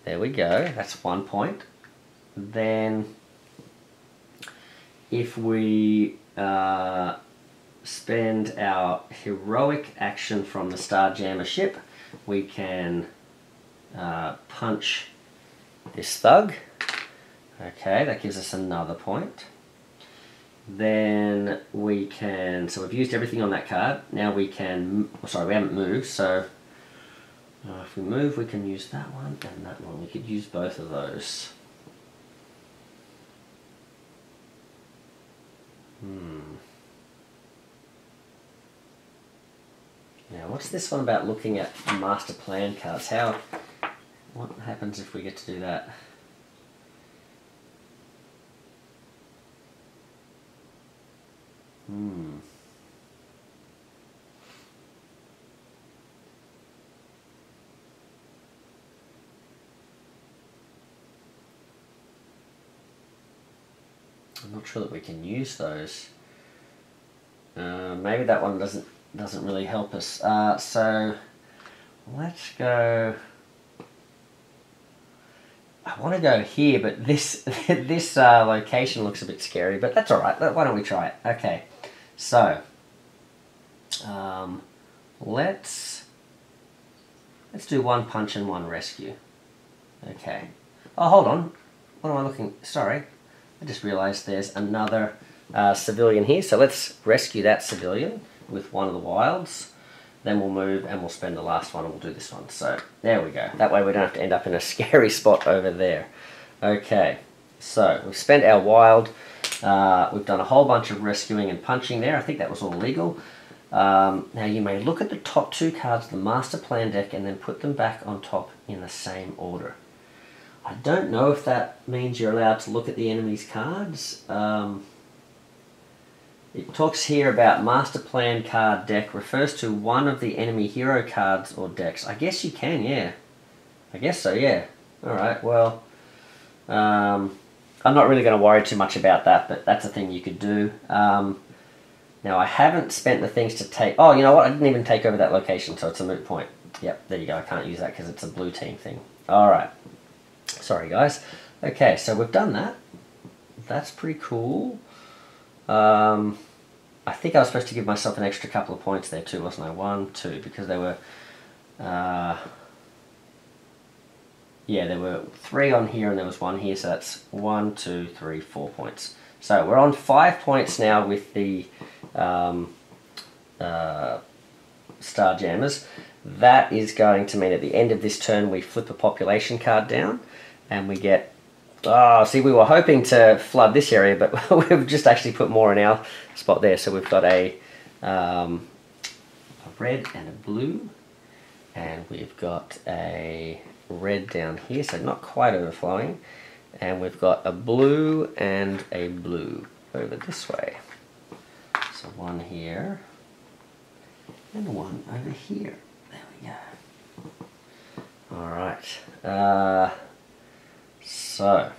There we go. That's 1 point. Then... if we spend our heroic action from the Starjammer ship, we can punch this thug. Okay, that gives us another point. Then we can, so we've used everything on that card. Now we can, sorry, we haven't moved, so if we move we can use that one and that one. We could use both of those. Now, what's this one about looking at master plan cards? What happens if we get to do that? I'm not sure that we can use those. Maybe that one doesn't really help us. So let's go. I want to go here, but this this location looks a bit scary. But that's all right. Why don't we try it? Okay. So let's do one punch and one rescue. Okay. Oh, hold on. What am I looking? Sorry. I just realised there's another civilian here, so let's rescue that civilian with one of the wilds. Then we'll move and we'll spend the last one and we'll do this one. So there we go. That way we don't have to end up in a scary spot over there. Okay, so we've spent our wild. We've done a whole bunch of rescuing and punching there. I think that was all legal. Now you may look at the top two cards of the master plan deck and then put them back on top in the same order. I don't know if that means you're allowed to look at the enemy's cards. It talks here about master plan card deck refers to one of the enemy hero cards or decks. I guess you can, yeah. I guess so, yeah. Alright, well, I'm not really going to worry too much about that, but that's a thing you could do. Now, I haven't spent the things to take... Oh, you know what? I didn't even take over that location, so it's a moot point. Yep, there you go. I can't use that because it's a blue team thing. Alright. Sorry, guys. Okay, so we've done that. That's pretty cool. I think I was supposed to give myself an extra couple of points there too, wasn't I? 1, 2, because there were... yeah, there were 3 on here and there was 1 here, so that's 1, 2, 3, 4 points. So we're on 5 points now with the Starjammers. That is going to mean at the end of this turn we flip a population card down and we get... Oh, see, we were hoping to flood this area, but we've just actually put more in our spot there. So we've got a red and a blue, and we've got a red down here, so not quite overflowing, and we've got a blue and a blue over this way. So 1 here and 1 over here. There we go. All right. So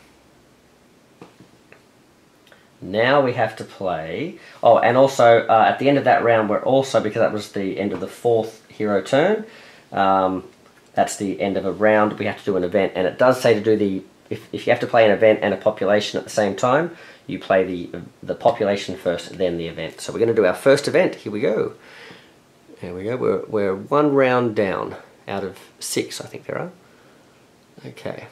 now we have to play. Oh, and also at the end of that round, we're also, because that was the end of the 4th hero turn, that's the end of a round, we have to do an event, and it does say to do the, if you have to play an event and a population at the same time, you play the population first, then the event. So we're going to do our first event. Here we go. There we go. We're 1 round down out of 6, I think there are. Okay.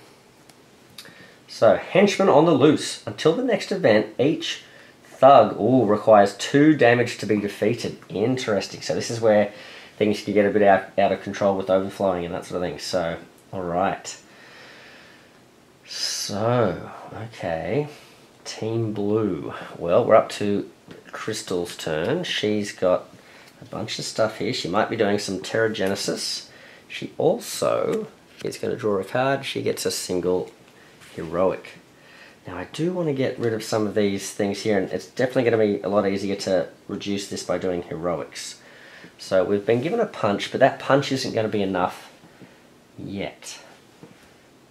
So, Henchmen on the Loose. Until the next event, each thug requires 2 damage to be defeated. Interesting. So this is where things can get a bit out of control with overflowing and that sort of thing. So, alright. So, okay. Team Blue. Well, we're up to Crystal's turn. She's got a bunch of stuff here. She might be doing some Terragenesis. She also is going to draw a card. She gets a single heroic. Now I do want to get rid of some of these things here, and it's definitely going to be a lot easier to reduce this by doing heroics. So we've been given a punch, but that punch isn't going to be enough yet.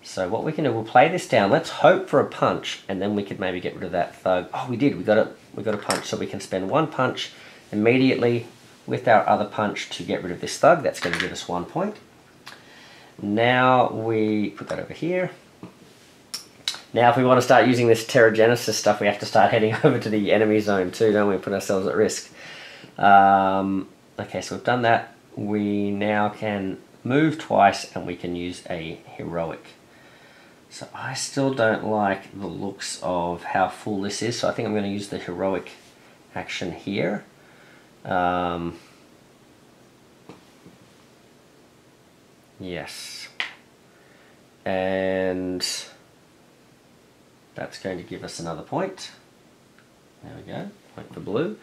So what we can do, we'll play this down. Let's hope for a punch, and then we could maybe get rid of that thug. Oh, we did. We got a punch, so we can spend 1 punch immediately with our other punch to get rid of this thug. That's going to give us 1 point. Now we put that over here. Now if we want to start using this Terragenesis stuff, we have to start heading over to the enemy zone too, don't we? Put ourselves at risk. Okay, so we've done that. We now can move twice and we can use a heroic. So I still don't like the looks of how full this is, so I think I'm going to use the heroic action here. Yes. And that's going to give us another point. There we go, point for blue.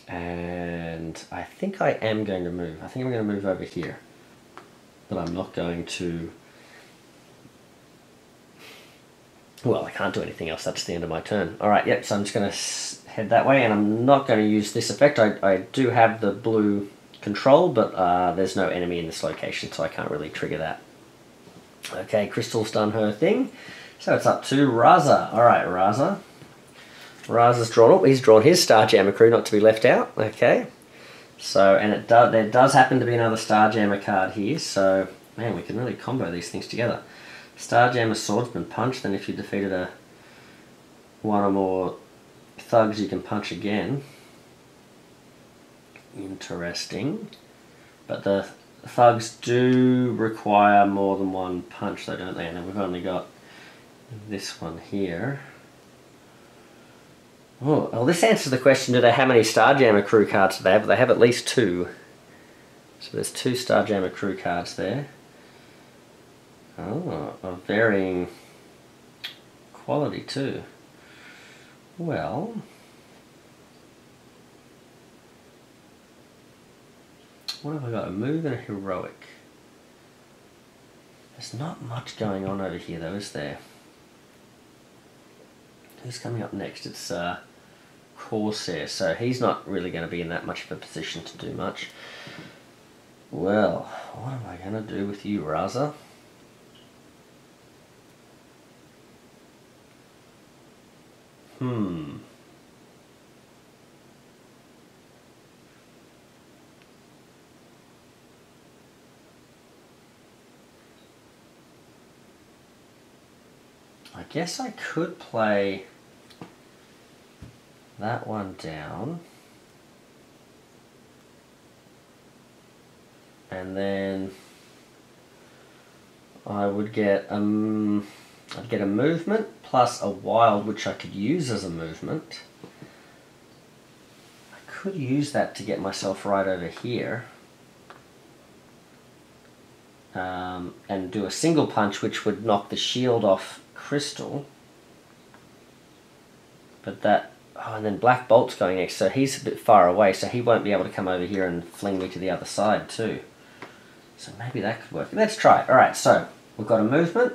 And I think I am going to move. I think I'm going to move over here. But I'm not going to... Well, I can't do anything else. That's the end of my turn. Alright, yep, so I'm just going to head that way, and I'm not going to use this effect. I do have the blue control, but there's no enemy in this location, so I can't really trigger that. Okay, Crystal's done her thing. So it's up to Raza. Alright, Raza. Raza's drawn up. He's drawn his Starjammer crew, not to be left out. Okay. So, and there does happen to be another Starjammer card here, so, man, we can really combo these things together. Starjammer Swordsman Punch, then if you defeated one or more thugs, you can punch again. Interesting. But the thugs do require more than 1 punch though, don't they? And then we've only got this one here. Oh, well, this answers the question, do they have any Starjammer crew cards do they have? They have at least 2. So there's 2 Starjammer crew cards there. Oh, of varying quality too. Well... what have I got? A move and a heroic. There's not much going on over here though, is there? Who's coming up next? It's Corsair, so he's not really going to be in that much of a position to do much. Well, what am I going to do with you, Raza? I guess I could play that one down. And then I would get I'd get a movement plus a wild, which I could use as a movement. I could use that to get myself right over here. And do a single punch, which would knock the shield off Crystal. But that, oh, and then Black Bolt's going next, so he's a bit far away, so he won't be able to come over here and fling me to the other side too. So maybe that could work. Let's try it. Alright, so we've got a movement.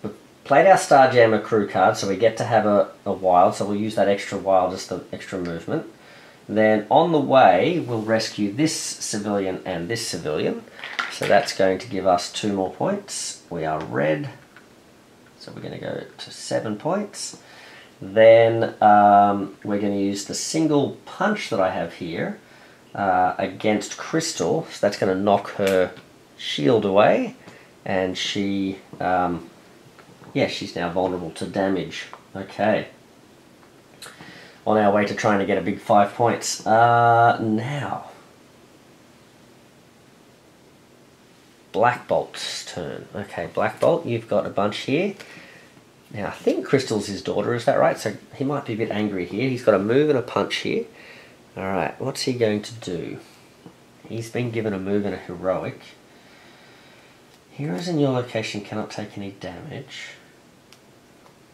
We've played our Starjammer crew card, so we get to have a wild, so we'll use that extra wild as the extra movement. Then on the way, we'll rescue this civilian and this civilian. So that's going to give us 2 more points. We are red, so we're going to go to 7 points. Then we're going to use the single punch that I have here against Crystal. So that's going to knock her shield away, and she, yeah, she's now vulnerable to damage. Okay. On our way to trying to get a big 5 points. Now, Black Bolt's turn. Okay, Black Bolt, you've got a bunch here. Now, I think Crystal's his daughter, is that right? So he might be a bit angry here. He's got a move and a punch here. Alright, what's he going to do? He's been given a move and a heroic. Heroes in your location cannot take any damage.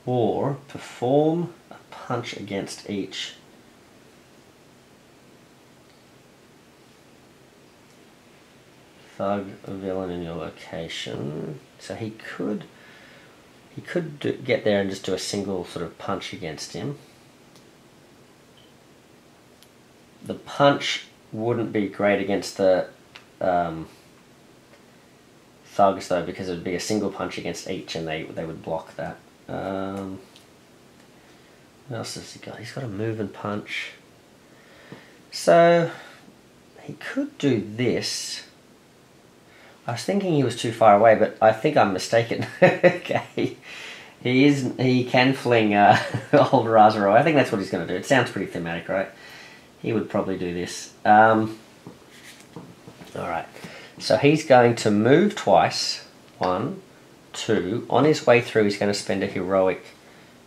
Or perform a punch against each. Thug villain in your location. So he could get there and just do a single sort of punch against him. The punch wouldn't be great against the thugs though, because it would be a single punch against each and they would block that. What else has he got? He's got a move and punch. So he could do this. I was thinking he was too far away, but I think I'm mistaken. Okay. He can fling old Razaro. I think that's what he's going to do. It sounds pretty thematic, right? He would probably do this. Alright. So he's going to move twice. 1, 2. On his way through, he's going to spend a heroic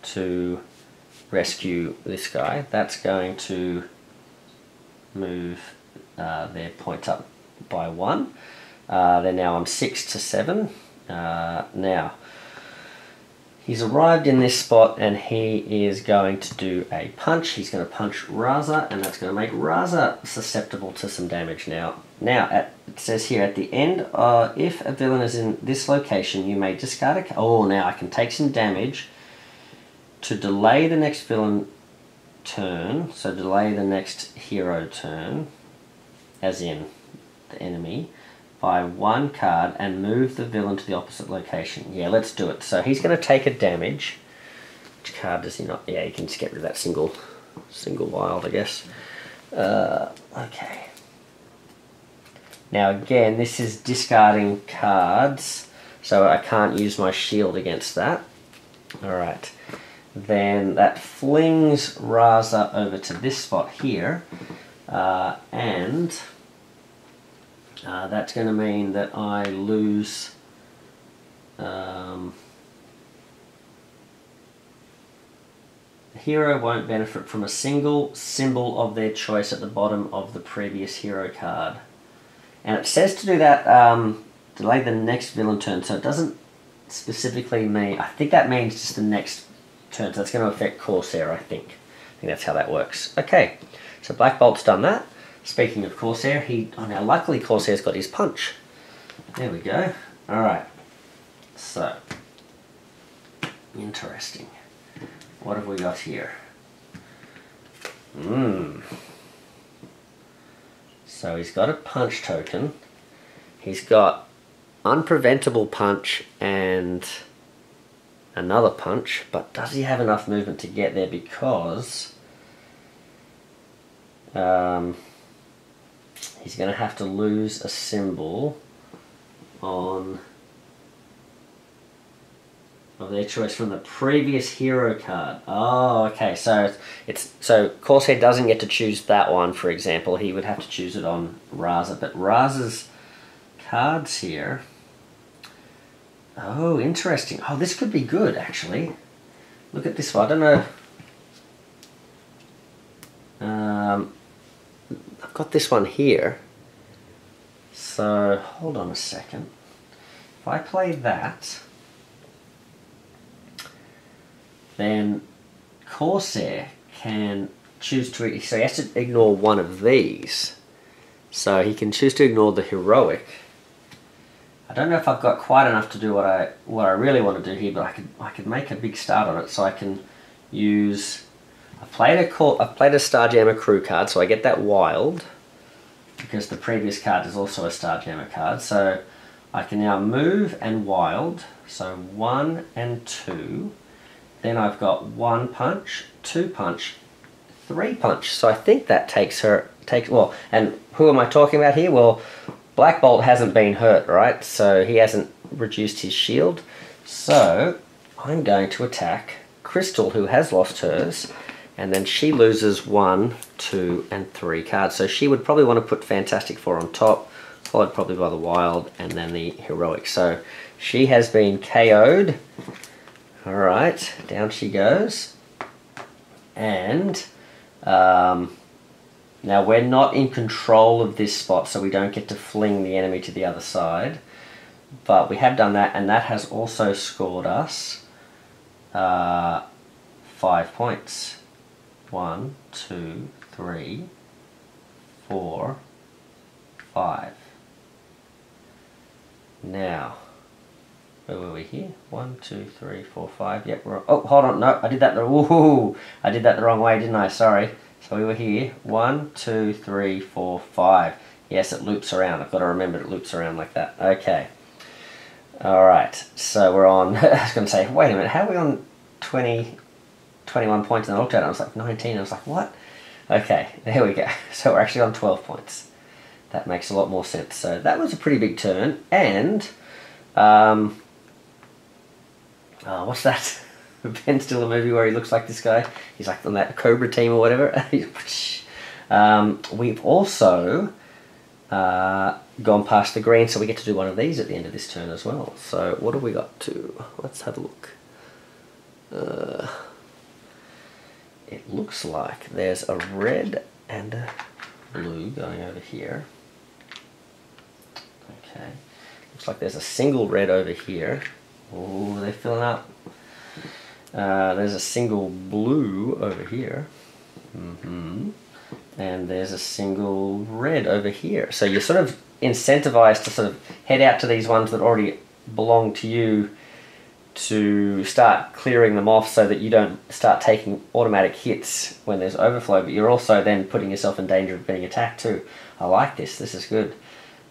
to rescue this guy. That's going to move their points up by 1. Then now I'm 6 to 7. Now, he's arrived in this spot and he is going to do a punch. He's going to punch Raza, and that's going to make Raza susceptible to some damage now. Now, it says here at the end, if a villain is in this location, you may discard a card. Oh, now I can take some damage to delay the next villain turn. So delay the next hero turn, as in the enemy, by 1 card and move the villain to the opposite location. Yeah, let's do it. So he's going to take a damage. Which card does he not? Yeah, he can just get rid of that single wild, I guess. Okay. Now again, this is discarding cards, so I can't use my shield against that. Alright. Then that flings Raza over to this spot here, and that's going to mean that I lose the hero won't benefit from a single symbol of their choice at the bottom of the previous hero card. And it says to do that, delay the next villain turn, so it doesn't specifically mean, I think that means just the next turn, so that's going to affect Corsair, I think. I think that's how that works. Okay, so Black Bolt's done that. Speaking of Corsair, now luckily Corsair's got his punch. There we go. Alright. So, interesting. What have we got here? So he's got a punch token. He's got unpreventable punch and another punch, but does he have enough movement to get there? Because he's going to have to lose a symbol of their choice from the previous hero card. Oh, okay. So Corsair doesn't get to choose that one, for example. He would have to choose it on Raza. But Raza's cards here. Oh, interesting. Oh, this could be good, actually. Look at this one. I don't know. I've got this one here. So, hold on a second. If I play that, then Corsair can choose to, so he has to ignore one of these. So he can choose to ignore the heroic. I don't know if I've got quite enough to do what I really want to do here, but I could make a big start on it. So I can use, I've played a Starjammer crew card, so I get that wild, because the previous card is also a Starjammer card. So I can now move and wild, so 1 and 2. Then I've got 1 punch, 2 punch, 3 punch. So I think that takes, well, and who am I talking about here? Well, Black Bolt hasn't been hurt, right? So he hasn't reduced his shield. So I'm going to attack Crystal, who has lost hers, and then she loses 1, 2, and 3 cards. So she would probably want to put Fantastic Four on top, followed probably by the Wild and then the Heroic. So she has been KO'd. Alright, down she goes. And now we're not in control of this spot, so we don't get to fling the enemy to the other side. But we have done that, and that has also scored us 5 points. 1, 2, 3, 4, 5. Now, where were we here? 1, 2, 3, 4, 5. Yep, we're. Oh, hold on. No, I did that. I did that the wrong way, didn't I? Sorry. So we were here. 1, 2, 3, 4, 5. Yes, it loops around. I've got to remember it loops around like that. Okay. All right. So we're on. I was going to say, wait a minute. How are we on 21 points? And I looked at it. I was like 19. I was like, what? Okay. There we go. So we're actually on 12 points. That makes a lot more sense. So that was a pretty big turn. And what's that? Ben Stiller movie where he looks like this guy. He's like on that Cobra team or whatever. We've also gone past the green, so we get to do one of these at the end of this turn as well. So what have we got to? Let's have a look. It looks like there's a red and a blue going over here. Okay. Looks like there's a single red over here. Oh, they're filling up. There's a single blue over here. And there's a single red over here. So you're sort of incentivized to sort of head out to these ones that already belong to you to start clearing them off so that you don't start taking automatic hits when there's overflow, but you're also then putting yourself in danger of being attacked too. I like this. This is good.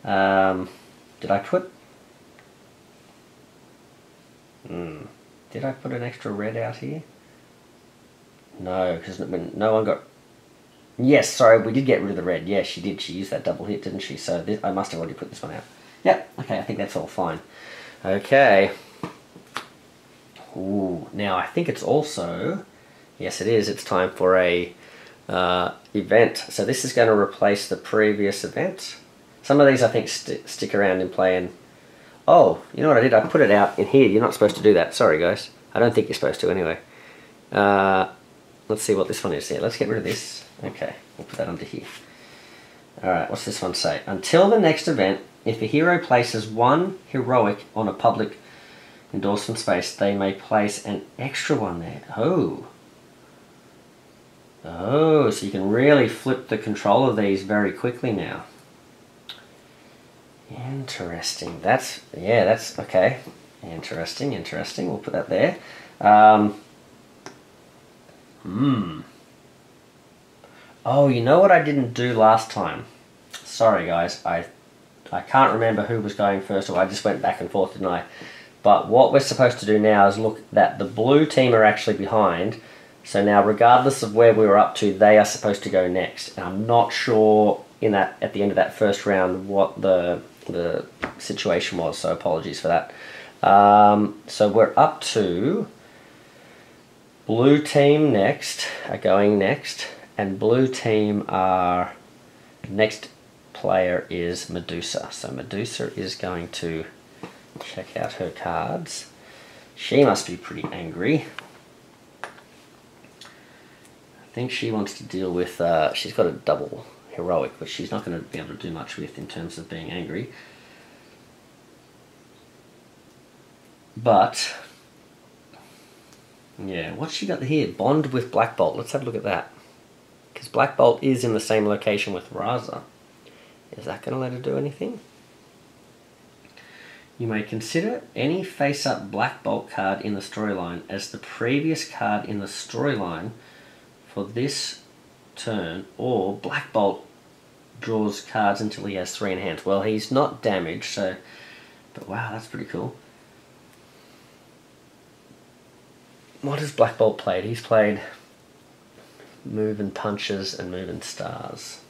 Did I put... Did I put an extra red out here? No, because no one got... Yes, sorry, we did get rid of the red. Yes, she did. She used that double hit, didn't she? So I must have already put this one out. Yep, okay, I think that's all fine. Okay. Ooh, now I think it's also... Yes, it is. It's time for a event. So this is going to replace the previous event. Some of these I think stick around in play and... Oh, you know what I did? I put it out in here. You're not supposed to do that. Sorry, guys. I don't think you're supposed to anyway. Let's see what this one is here. Let's get rid of this. Okay, we'll put that under here. Alright, what's this one say? Until the next event, if a hero places 1 heroic on a public endorsement space, they may place an extra one there. Oh. Oh, so you can really flip the control of these very quickly now. Interesting. That's okay. Interesting. We'll put that there. Oh, you know what I didn't do last time? Sorry, guys. I can't remember who was going first, or I just went back and forth, didn't I? But what we're supposed to do now is look that the blue team are actually behind. So now, regardless of where we were up to, they are supposed to go next. And I'm not sure at the end of that first round what the situation was, so apologies for that. So we're up to blue team next, are going next, and blue team are, next player is Medusa. So Medusa is going to check out her cards. She must be pretty angry. I think she wants to deal with, she's got a double heroic, which she's not going to be able to do much with in terms of being angry. But, yeah, what's she got here? Bond with Black Bolt. Let's have a look at that. Because Black Bolt is in the same location with Raza. Is that going to let her do anything? You may consider any face-up Black Bolt card in the storyline as the previous card in the storyline for this turn, or Black Bolt draws cards until he has 3 in hand. Well, he's not damaged, so... But wow, that's pretty cool. What has Black Bolt played? He's played Move and Punches and Move and Stars.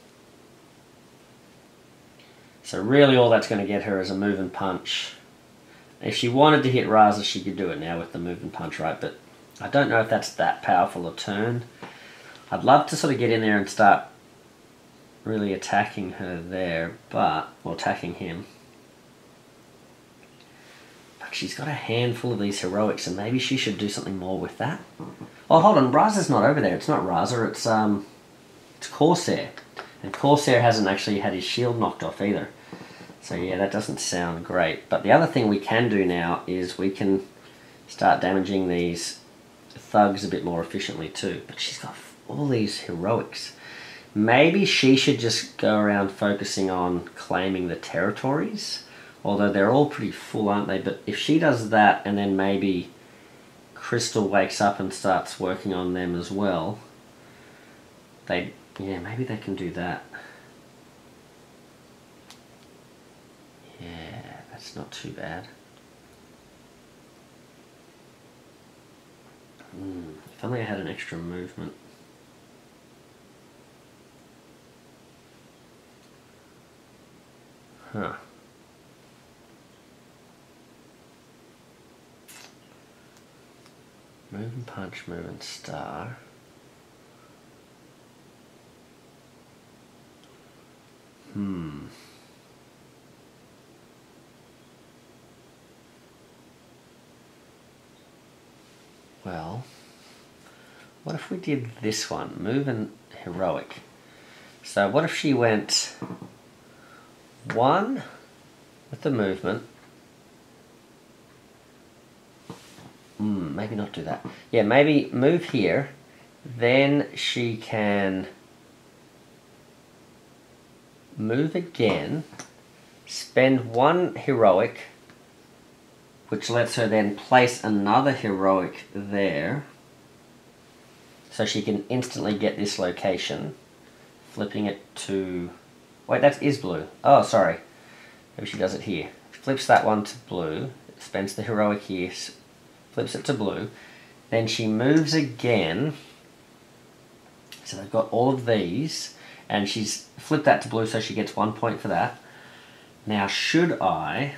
So really all that's going to get her is a Move and Punch. If she wanted to hit Raza, she could do it now with the Move and Punch, right? But I don't know if that's that powerful a turn. I'd love to sort of get in there and start really attacking her there, but, or attacking him. But she's got a handful of these heroics, and maybe she should do something more with that. Oh, hold on, Raza's not over there. It's not Raza, it's Corsair. And Corsair hasn't actually had his shield knocked off either. So yeah, that doesn't sound great. But the other thing we can do now is we can start damaging these thugs a bit more efficiently too. But she's got all these heroics. Maybe she should just go around focusing on claiming the territories. Although they're all pretty full, aren't they? But if she does that and then maybe Crystal wakes up and starts working on them as well, yeah, maybe they can do that. Yeah, that's not too bad. If only I had an extra movement. Huh. Move and Punch, Move and Star. Well, what if we did this one? Move and Heroic. So what if she went 1 with the movement? Maybe not do that. Yeah, maybe move here. Then she can move again, spend 1 heroic, which lets her then place another heroic there. So she can instantly get this location, flipping it to... Wait, that is blue. Oh, sorry. Maybe she does it here. Flips that one to blue, spends the heroic here, flips it to blue. Then she moves again. So they've got all of these, and she's flipped that to blue, so she gets 1 point for that. Now, should I...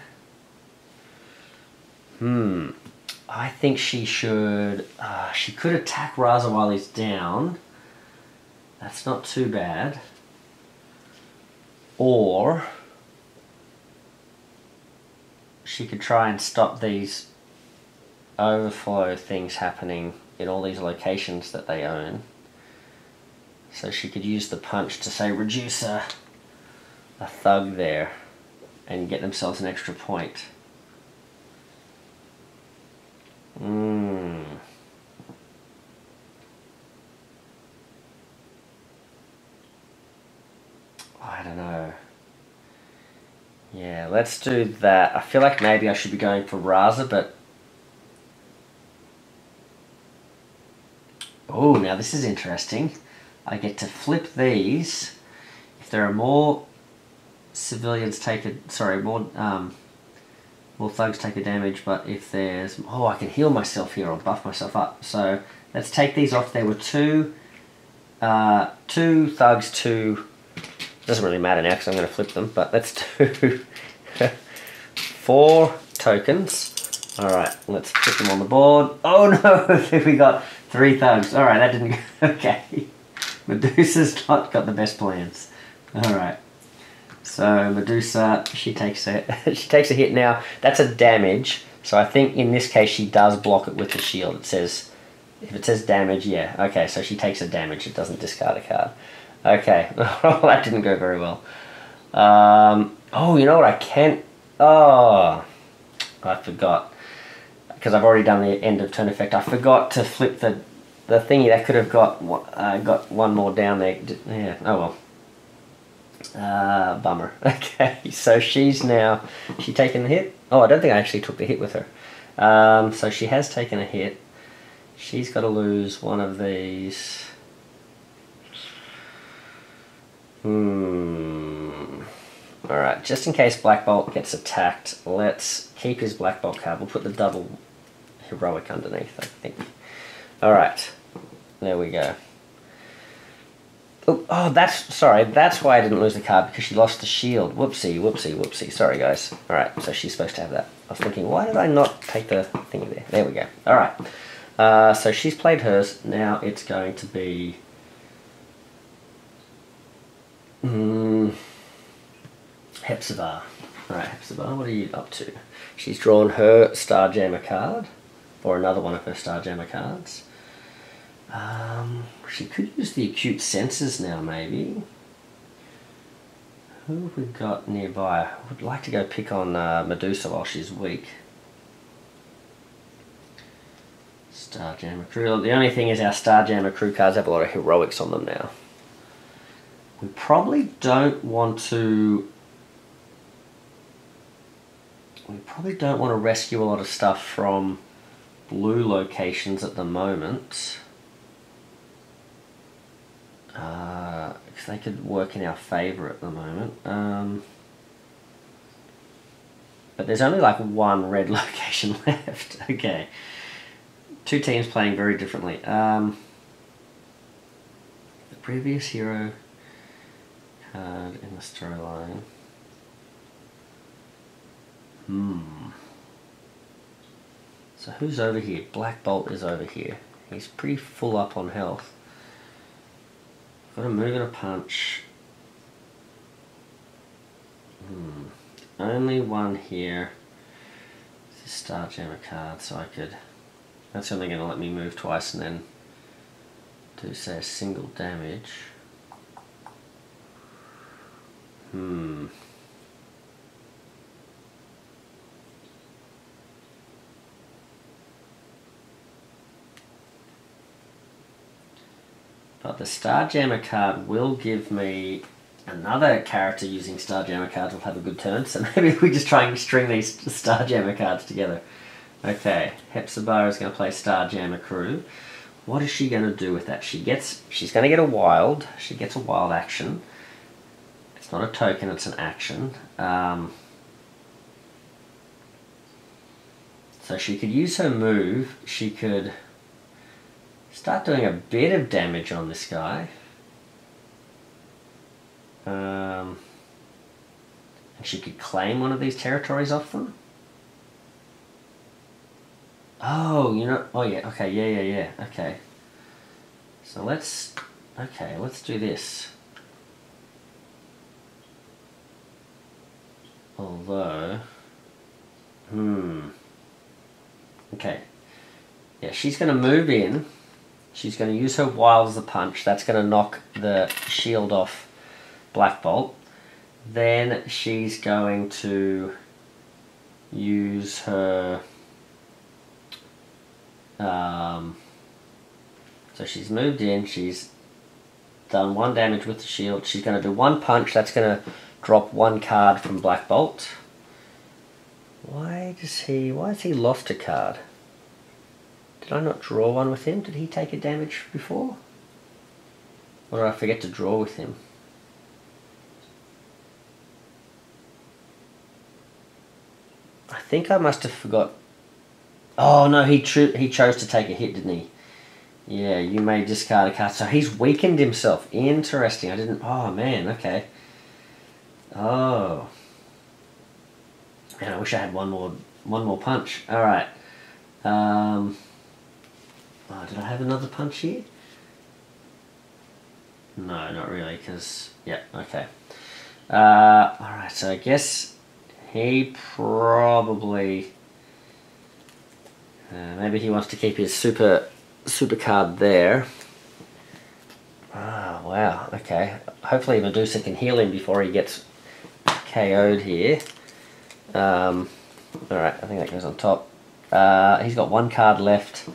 I think she should... she could attack Raza while he's down. That's not too bad. Or... she could try and stop these overflow things happening in all these locations that they own. So she could use the punch to, say, reduce a thug there and get themselves an extra point. I don't know. Yeah, let's do that. I feel like maybe I should be going for Raza, but... Oh, now this is interesting. I get to flip these. If there are more civilians take a... Sorry, more thugs take a damage, but if there's... Oh, I can heal myself here or buff myself up. So, let's take these off. There were two thugs, 2... Doesn't really matter now because I'm going to flip them, but let's do 4 tokens. Alright, let's put them on the board. Oh no, we got 3 thugs. Alright, that didn't go. Okay. Medusa's not got the best plans. Alright. So Medusa, she takes a hit now. That's a damage. So I think in this case she does block it with the shield. It says, if it says damage, yeah. Okay, so she takes a damage. It doesn't discard a card. Okay. That didn't go very well. Oh, you know what I can... Oh, I forgot. Because I've already done the end of turn effect. I forgot to flip the thingy. That could have got one more down there. Yeah, oh well. Bummer. Okay, so she's taken the hit. Oh, I don't think I actually took the hit with her. So she has taken a hit. She's got to lose one of these. Alright, just in case Black Bolt gets attacked, let's keep his Black Bolt card. We'll put the double heroic underneath, I think. Alright, there we go. Oh, that's why I didn't lose the card, because she lost the shield. Whoopsie, whoopsie, whoopsie. Sorry, guys. Alright, so she's supposed to have that. I was thinking, why did I not take the thingy there? There we go. Alright, so she's played hers. Now it's going to be... Hepzibah. Alright, Hepzibah, what are you up to? She's drawn her Starjammer card, or another one of her Starjammer cards. She could use the acute senses now, maybe. Who have we got nearby? I would like to go pick on Medusa while she's weak. Starjammer crew. The only thing is our Starjammer crew cards have a lot of heroics on them now. We probably don't want to... We probably don't want to rescue a lot of stuff from blue locations at the moment. Because they could work in our favour at the moment. But there's only like one red location left. Okay. 2 teams playing very differently. The previous hero card in the storyline. So who's over here? Black Bolt is over here. He's pretty full up on health. Got a move and a punch. Only one here. It's a Starjammer card, so I could... That's only going to let me move twice and then do, say, a single damage. But the Starjammer card will give me another character using Starjammer cards will have a good turn, so maybe we just try and string these Starjammer cards together. Okay, Hepzibah is going to play Starjammer crew. What is she going to do with that? She's going to get a wild. She gets a wild action. It's not a token, it's an action. So she could use her move. She could start doing a bit of damage on this guy. And she could claim one of these territories off them. Oh, you know, oh yeah, okay, yeah, okay. So let's do this. Although, okay. Yeah, she's going to move in. She's going to use her wild as a punch. That's going to knock the shield off Black Bolt. Then she's going to use her... so she's moved in, she's done 1 damage with the shield. She's going to do 1 punch. That's going to drop 1 card from Black Bolt. Why has he lost a card? Did I not draw one with him? Did he take a damage before? Or did I forget to draw with him? I think I must have forgot. Oh no, he chose to take a hit, didn't he? Yeah, you may discard a card. So he's weakened himself. Interesting. I didn't... Oh man, okay. Oh. Man, I wish I had one more punch. All right. Oh, did I have another punch here? No, not really, because... Yeah, okay. Alright, so I guess he probably... maybe he wants to keep his super card there. Ah, wow, okay. Hopefully Medusa can heal him before he gets KO'd here. Alright, I think that goes on top. He's got one card left.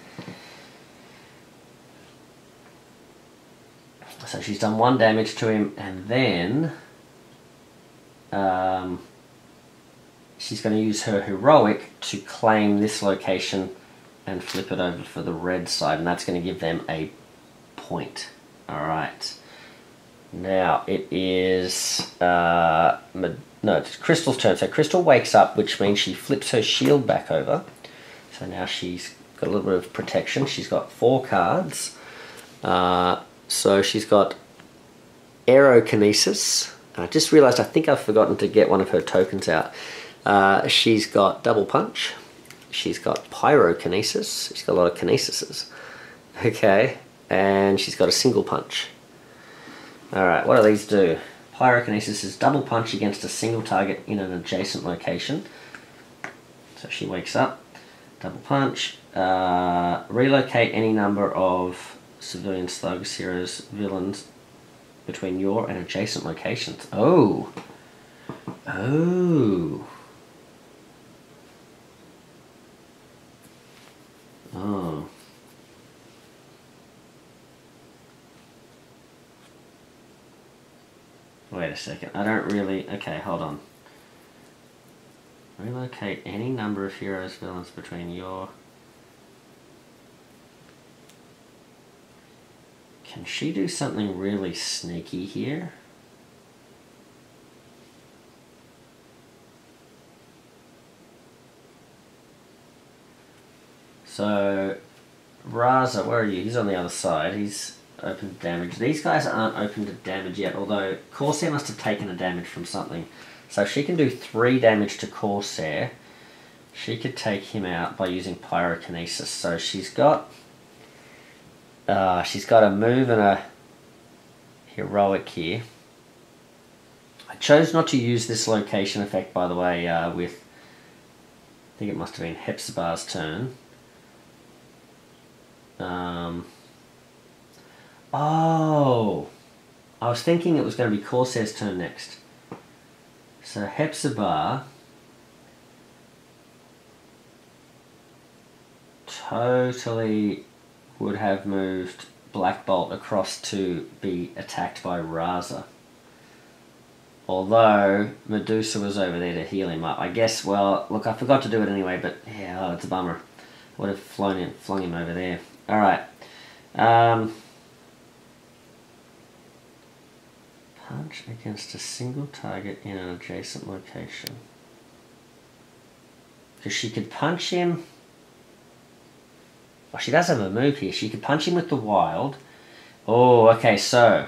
So she's done 1 damage to him, and then she's going to use her heroic to claim this location and flip it over for the red side, and that's going to give them a point. Alright. Now it is it's Crystal's turn. So Crystal wakes up, which means she flips her shield back over. So now she's got a little bit of protection. She's got 4 cards. So she's got Aerokinesis. I just realised I think I've forgotten to get one of her tokens out. She's got Double Punch. She's got Pyrokinesis. She's got a lot of kinesises. Okay. And she's got a Single Punch. Alright, what do these do? Pyrokinesis is Double Punch against a single target in an adjacent location. So she wakes up. Double Punch. Relocate any number of civilians, thugs, heroes, villains between your and adjacent locations. Oh! Oh! Oh. Wait a second, I don't really... Okay, hold on. Relocate any number of heroes, villains between your... Can she do something really sneaky here? So, Raza, where are you? He's on the other side. He's open to damage. These guys aren't open to damage yet, although Corsair must have taken a damage from something. So if she can do 3 damage to Corsair, she could take him out by using Pyrokinesis. So she's got a move and a heroic here. I chose not to use this location effect, by the way, with... I think it must have been Hepzibah's turn. Oh! I was thinking it was going to be Corsair's turn next. So Hepzibah totally would have moved Black Bolt across to be attacked by Raza. Although Medusa was over there to heal him up. I guess, well, look, I forgot to do it anyway, but yeah, it's a bummer. I would have flung him over there. Alright. Punch against a single target in an adjacent location. Because she could punch him... Well, she does have a move here. She could punch him with the wild. Oh, okay, so...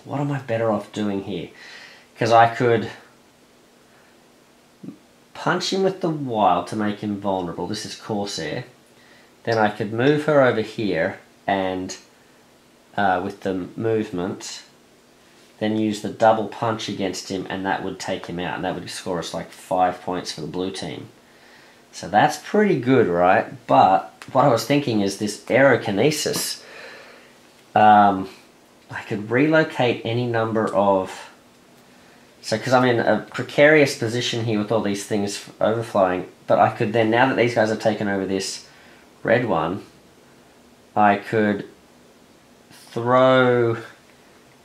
What am I better off doing here? Because I could... punch him with the wild to make him vulnerable. This is Corsair. Then I could move her over here and... with the movement... then use the double punch against him, and that would take him out, and that would score us like 5 points for the blue team. So that's pretty good, right? But what I was thinking is this Aerokinesis. I could relocate any number of... So, because I'm in a precarious position here with all these things overflowing, but I could then, now that these guys have taken over this red one, I could throw...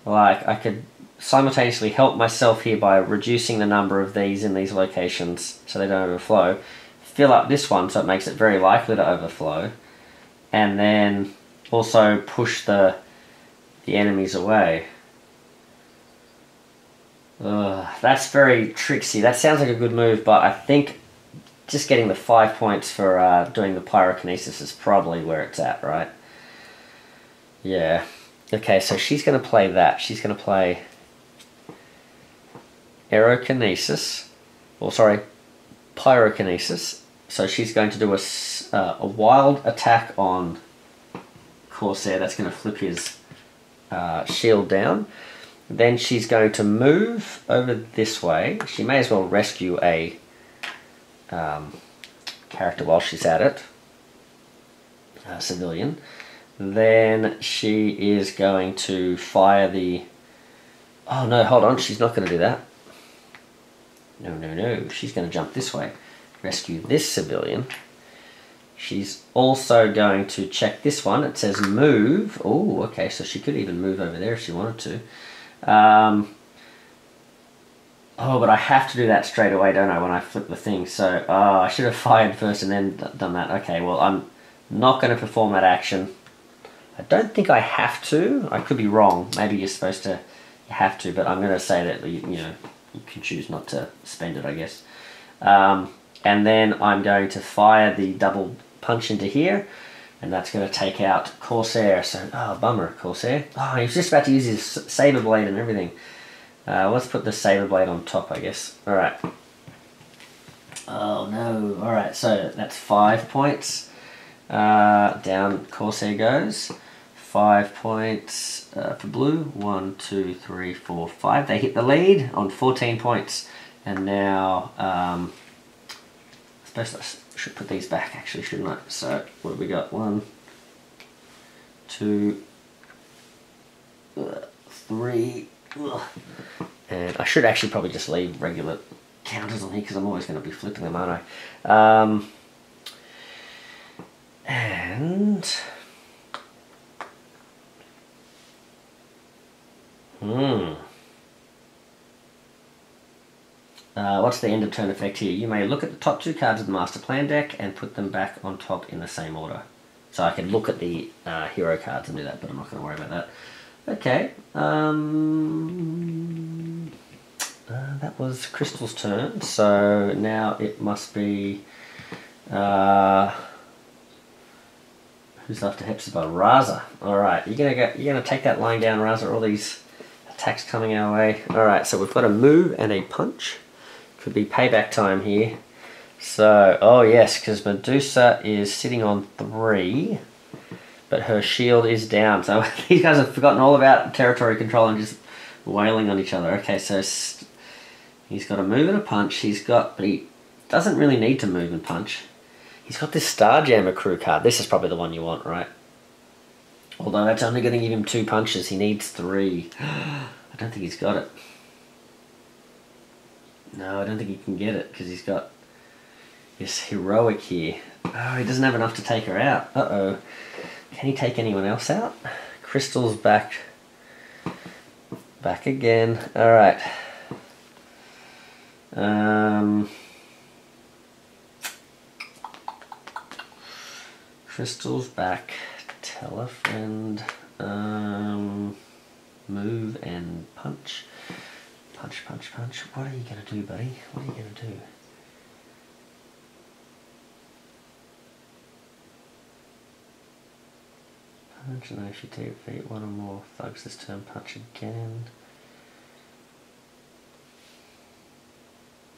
Like, I could simultaneously help myself here by reducing the number of these in these locations so they don't overflow. Fill up this one so it makes it very likely to overflow. And then also push the enemies away. That's very tricksy. That sounds like a good move, but I think just getting the 5 points for doing the Pyrokinesis is probably where it's at, right? Yeah. Okay, so she's going to play that. She's going to play Aerokinesis. Or sorry, pyrokinesis. So she's going to do a wild attack on Corsair. That's going to flip his shield down. Then she's going to move over this way. She may as well rescue a character while she's at it. A civilian. Then she is going to fire the... Oh no, hold on, she's not going to do that. No, she's going to jump this way. Rescue this civilian. She's also going to check this one. It says move. Oh, okay, so she could even move over there if she wanted to. Oh, but I have to do that straight away, don't I, when I flip the thing. So, I should have fired first and then done that. Okay, well, I'm not going to perform that action. I don't think I have to. I could be wrong. Maybe you're supposed to, you have to, but I'm going to say that, you know, you can choose not to spend it, I guess. And then I'm going to fire the double punch into here, and that's going to take out Corsair. So, oh, bummer, Corsair. Oh, he was just about to use his saber blade and everything. Let's put the saber blade on top, I guess. Alright. Oh no. Alright, so that's 5 points. Down Corsair goes. 5 points for blue. 1, 2, 3, 4, 5. They hit the lead on 14 points. And now, I suppose I should put these back actually, shouldn't I? So, what have we got? 1, 2, 3. And I should actually probably just leave regular counters on here because I'm always going to be flipping them, aren't I? What's the end of turn effect here? You may look at the top 2 cards of the Master Plan deck and put them back on top in the same order. So I can look at the hero cards and do that, but I'm not going to worry about that. Okay, that was Crystal's turn, so now it must be, who's after Hepzibah? Raza. Alright, you're gonna take that lying down, Raza, all these attacks coming our way. Alright, so we've got a move and a punch. Could be payback time here. So, oh yes, because Medusa is sitting on 3. But her shield is down, so these guys have forgotten all about territory control and just wailing on each other. Okay, so he's got a move and a punch. But he doesn't really need to move and punch. He's got this Starjammer crew card. This is probably the one you want, right? Although that's only going to give him 2 punches. He needs 3. I don't think he's got it. No, I don't think he can get it because he's got this heroic here. Oh, he doesn't have enough to take her out. Uh-oh. Can he take anyone else out? Crystal's back. Back again. Alright. Crystal's back. Tell a friend. Move and punch. Punch, punch, punch. What are you going to do, buddy? What are you going to do? Punch, and if you defeat 1 or more thugs this turn, punch again.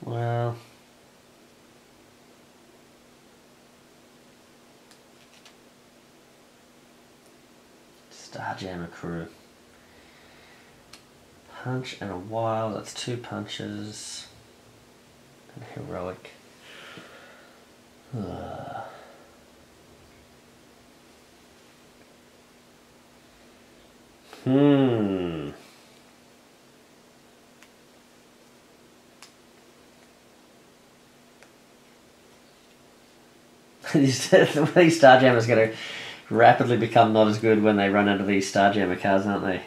Well, Starjammer crew. Punch and a wild, that's 2 punches. And heroic. These Starjammers are going to rapidly become not as good when they run out of these Starjammer cards, aren't they?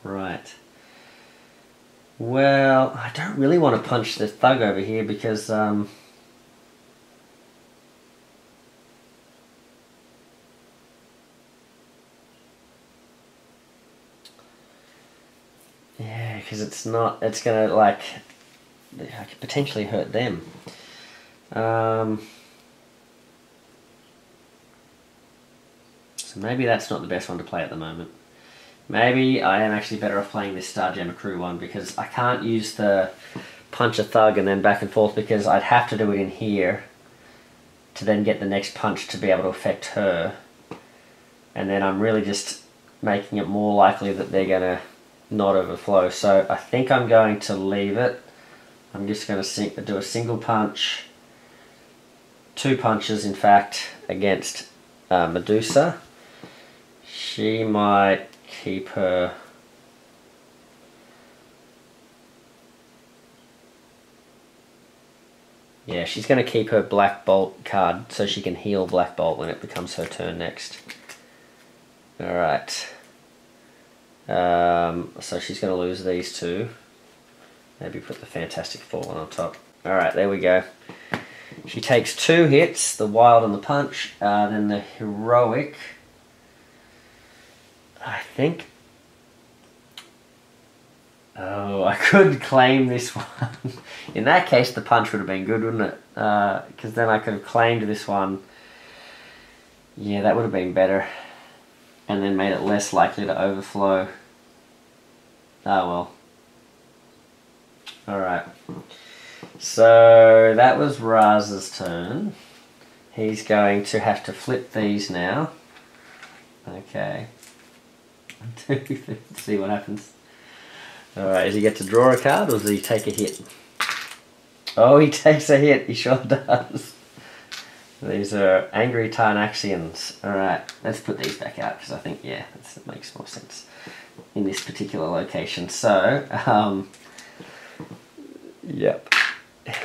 Right. Well, I don't really want to punch the thug over here because yeah, because it's going to, like, I could potentially hurt them. So maybe that's not the best one to play at the moment. Maybe I am actually better off playing this Starjammer crew one because I can't use the punch a thug and then back and forth, because I'd have to do it in here to then get the next punch to be able to affect her. And then I'm really just making it more likely that they're going to not overflow. So I think I'm going to leave it. I'm just going to do a single punch, 2 punches in fact, against Medusa. She might keep her... Yeah, she's going to keep her Black Bolt card so she can heal Black Bolt when it becomes her turn next. Alright. So she's going to lose these 2. Maybe put the Fantastic Four on top. Alright, there we go. She takes 2 hits, the Wild and the Punch, then the Heroic. I think... Oh, I could claim this one. In that case, the punch would have been good, wouldn't it? Because then I could have claimed this one. Yeah, that would have been better. And then made it less likely to overflow. Ah, well. Alright. So, that was Raz's turn. He's going to have to flip these now. Okay. Let's see what happens. Alright, does he get to draw a card or does he take a hit? Oh, he takes a hit, he sure does. These are Angry Tarnaxians. Alright, let's put these back out because I think, yeah, that makes more sense in this particular location. So, yep,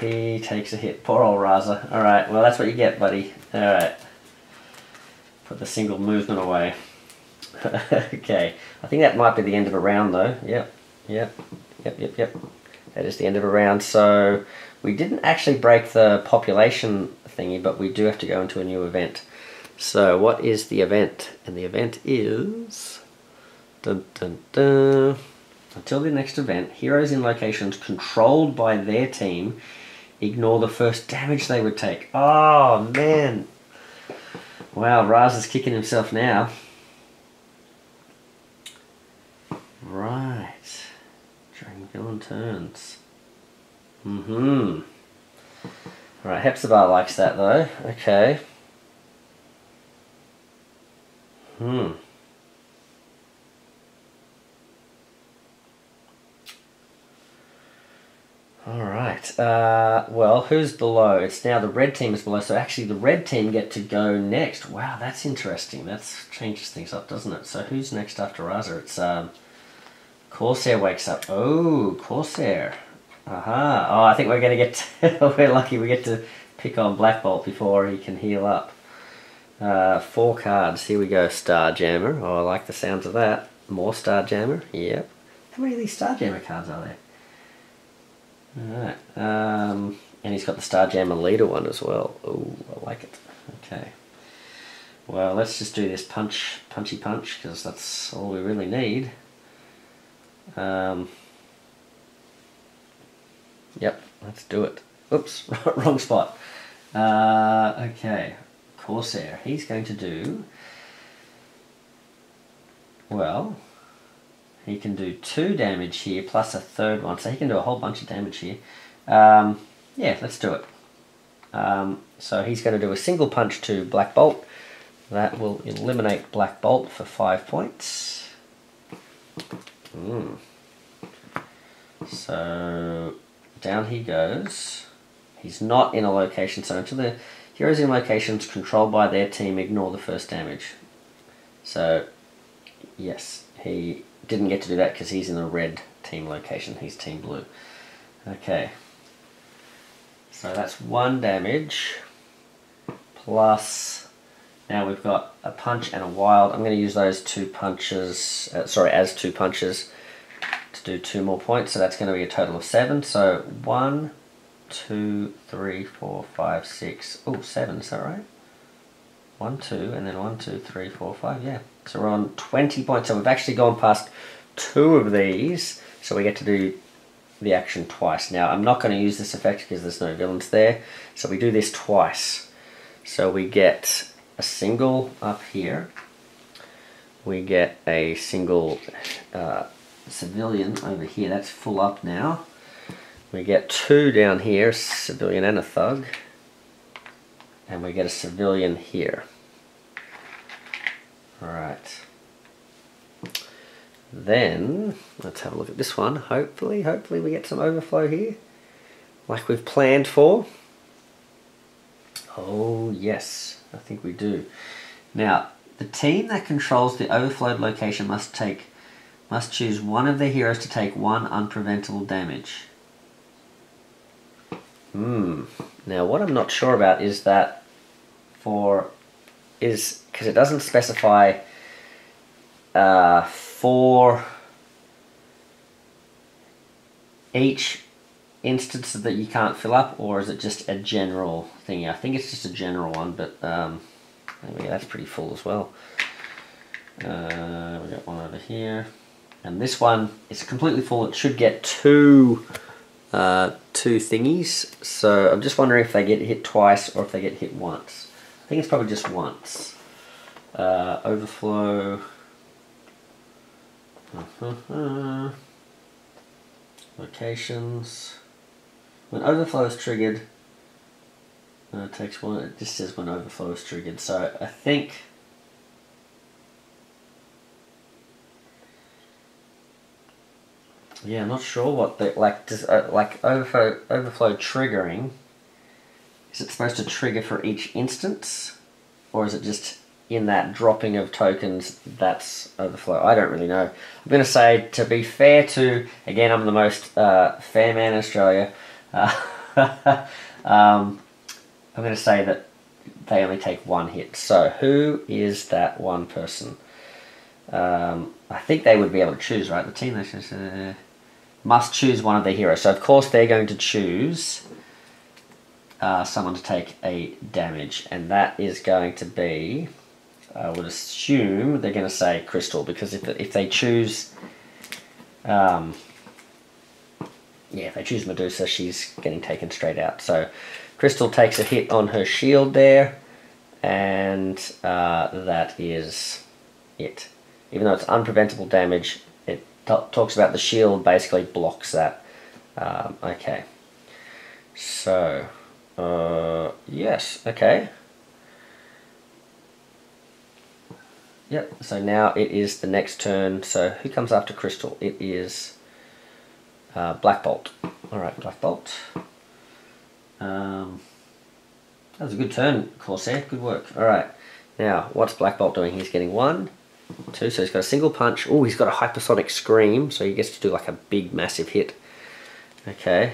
he takes a hit. Poor old Raza. Alright, well that's what you get, buddy. Alright, put the single movement away. Okay, I think that might be the end of a round though. Yep. That is the end of a round. So we didn't actually break the population thingy, but we do have to go into a new event. So what is the event? And the event is... Dun, dun, dun. Until the next event, heroes in locations controlled by their team ignore the first damage they would take. Oh, man. Wow, Raz is kicking himself now. Right. During villain turns. Alright, Hepzibah likes that though. Okay. Alright. Well, who's below? It's now the red team is below, so actually the red team get to go next. Wow, that's interesting. That changes things up, doesn't it? So who's next after Raza? It's Corsair wakes up. Oh, Corsair. Aha. Oh, I think we're going to get to, we're lucky we get to pick on Black Bolt before he can heal up. 4 cards. Here we go. Starjammer. Oh, I like the sounds of that. More Starjammer. Yep. How many of these Starjammer cards are there? Alright. And he's got the Starjammer leader one as well. Oh, I like it. Okay. Well, let's just do this punchy punch, because that's all we really need. Yep, let's do it. Oops, wrong spot. Okay, Corsair. He's going to do... Well, he can do 2 damage here, plus a 3rd one, so he can do a whole bunch of damage here. Yeah, let's do it. So he's going to do a single punch to Black Bolt. That will eliminate Black Bolt for 5 points. So down he goes. He's not in a location, so until the heroes in locations controlled by their team ignore the first damage. So yes, he didn't get to do that because he's in a red team location. He's team blue. Okay, so that's 1 damage plus, now we've got a punch and a wild. I'm going to use those 2 punches, as 2 punches to do 2 more points, so that's going to be a total of 7. So 1, 2, 3, 4, 5, 6, oh, 7, is that right? 1, 2, and then 1, 2, 3, 4, 5, yeah. So we're on 20 points, so we've actually gone past 2 of these, so we get to do the action twice. Now, I'm not going to use this effect because there's no villains there, so we do this twice. So we get a single up here, we get a single civilian over here, that's full up now. We get 2 down here, a civilian and a thug. And we get a civilian here. Alright. Then, let's have a look at this one. Hopefully we get some overflow here. Like we've planned for. Oh yes, I think we do. Now, the team that controls the overflowed location must choose one of their heroes to take 1 unpreventable damage. Now what I'm not sure about is that because it doesn't specify for each instance that you can't fill up, or is it just a general thing? I think it's just a general one, but maybe that's pretty full as well. We got one over here, and this one is completely full. It should get 2 thingies, so I'm just wondering if they get hit twice or if they get hit once. I think it's probably just once. Overflow. Locations. When overflow is triggered, it takes 1. It just says when overflow is triggered. So I think yeah, I'm not sure what the like overflow triggering. Is it supposed to trigger for each instance, or is it just in that dropping of tokens that's overflow? I don't really know. I'm going to say, to be fair to, again, I'm the most fair man in Australia, I'm going to say that they only take 1 hit. So who is that one person? I think they would be able to choose, right? The team that must choose one of their heroes. So of course they're going to choose someone to take a damage, and that is going to be, I would assume they're going to say Crystal, because if they choose, if they choose Medusa, she's getting taken straight out. So Crystal takes a hit on her shield there, and that is it. Even though it's unpreventable damage, it talks about the shield basically blocks that. Okay. So, yes, okay. Yep, so now it is the next turn. So who comes after Crystal? It is Black Bolt. Alright, Black Bolt. That was a good turn, Corsair. Good work. Alright, now what's Black Bolt doing? He's getting 1, 2, so he's got a single punch. Oh, he's got a hypersonic scream, so he gets to do like a big, massive hit. Okay.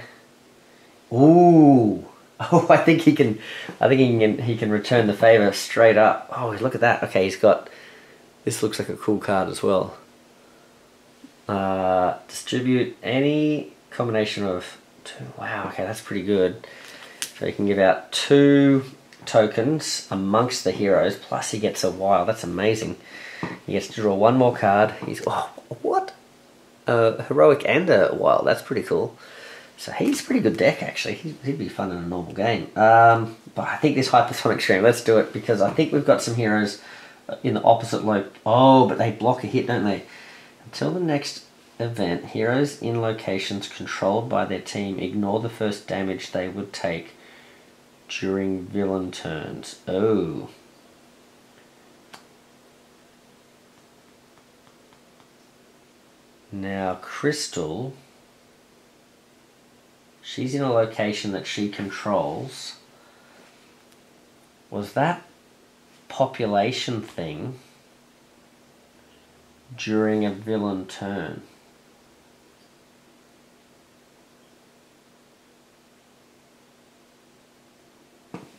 Ooh. Oh, I think he can return the favor straight up. Oh, look at that. Okay, he's got. This looks like a cool card as well. Distribute any combination of 2. Wow, okay, that's pretty good. So he can give out 2 tokens amongst the heroes, plus he gets a wild. That's amazing. He gets to draw 1 more card. He's, oh, what? Heroic and a wild. That's pretty cool. So he's a pretty good deck, actually. He'd be fun in a normal game. But I think this hypersonic scream, let's do it, because I think we've got some heroes in the opposite loop. Oh, but they block a hit, don't they? Until the next event, heroes in locations controlled by their team ignore the first damage they would take during villain turns. Oh. Now, Crystal, she's in a location that she controls. Was that population thing during a villain turn?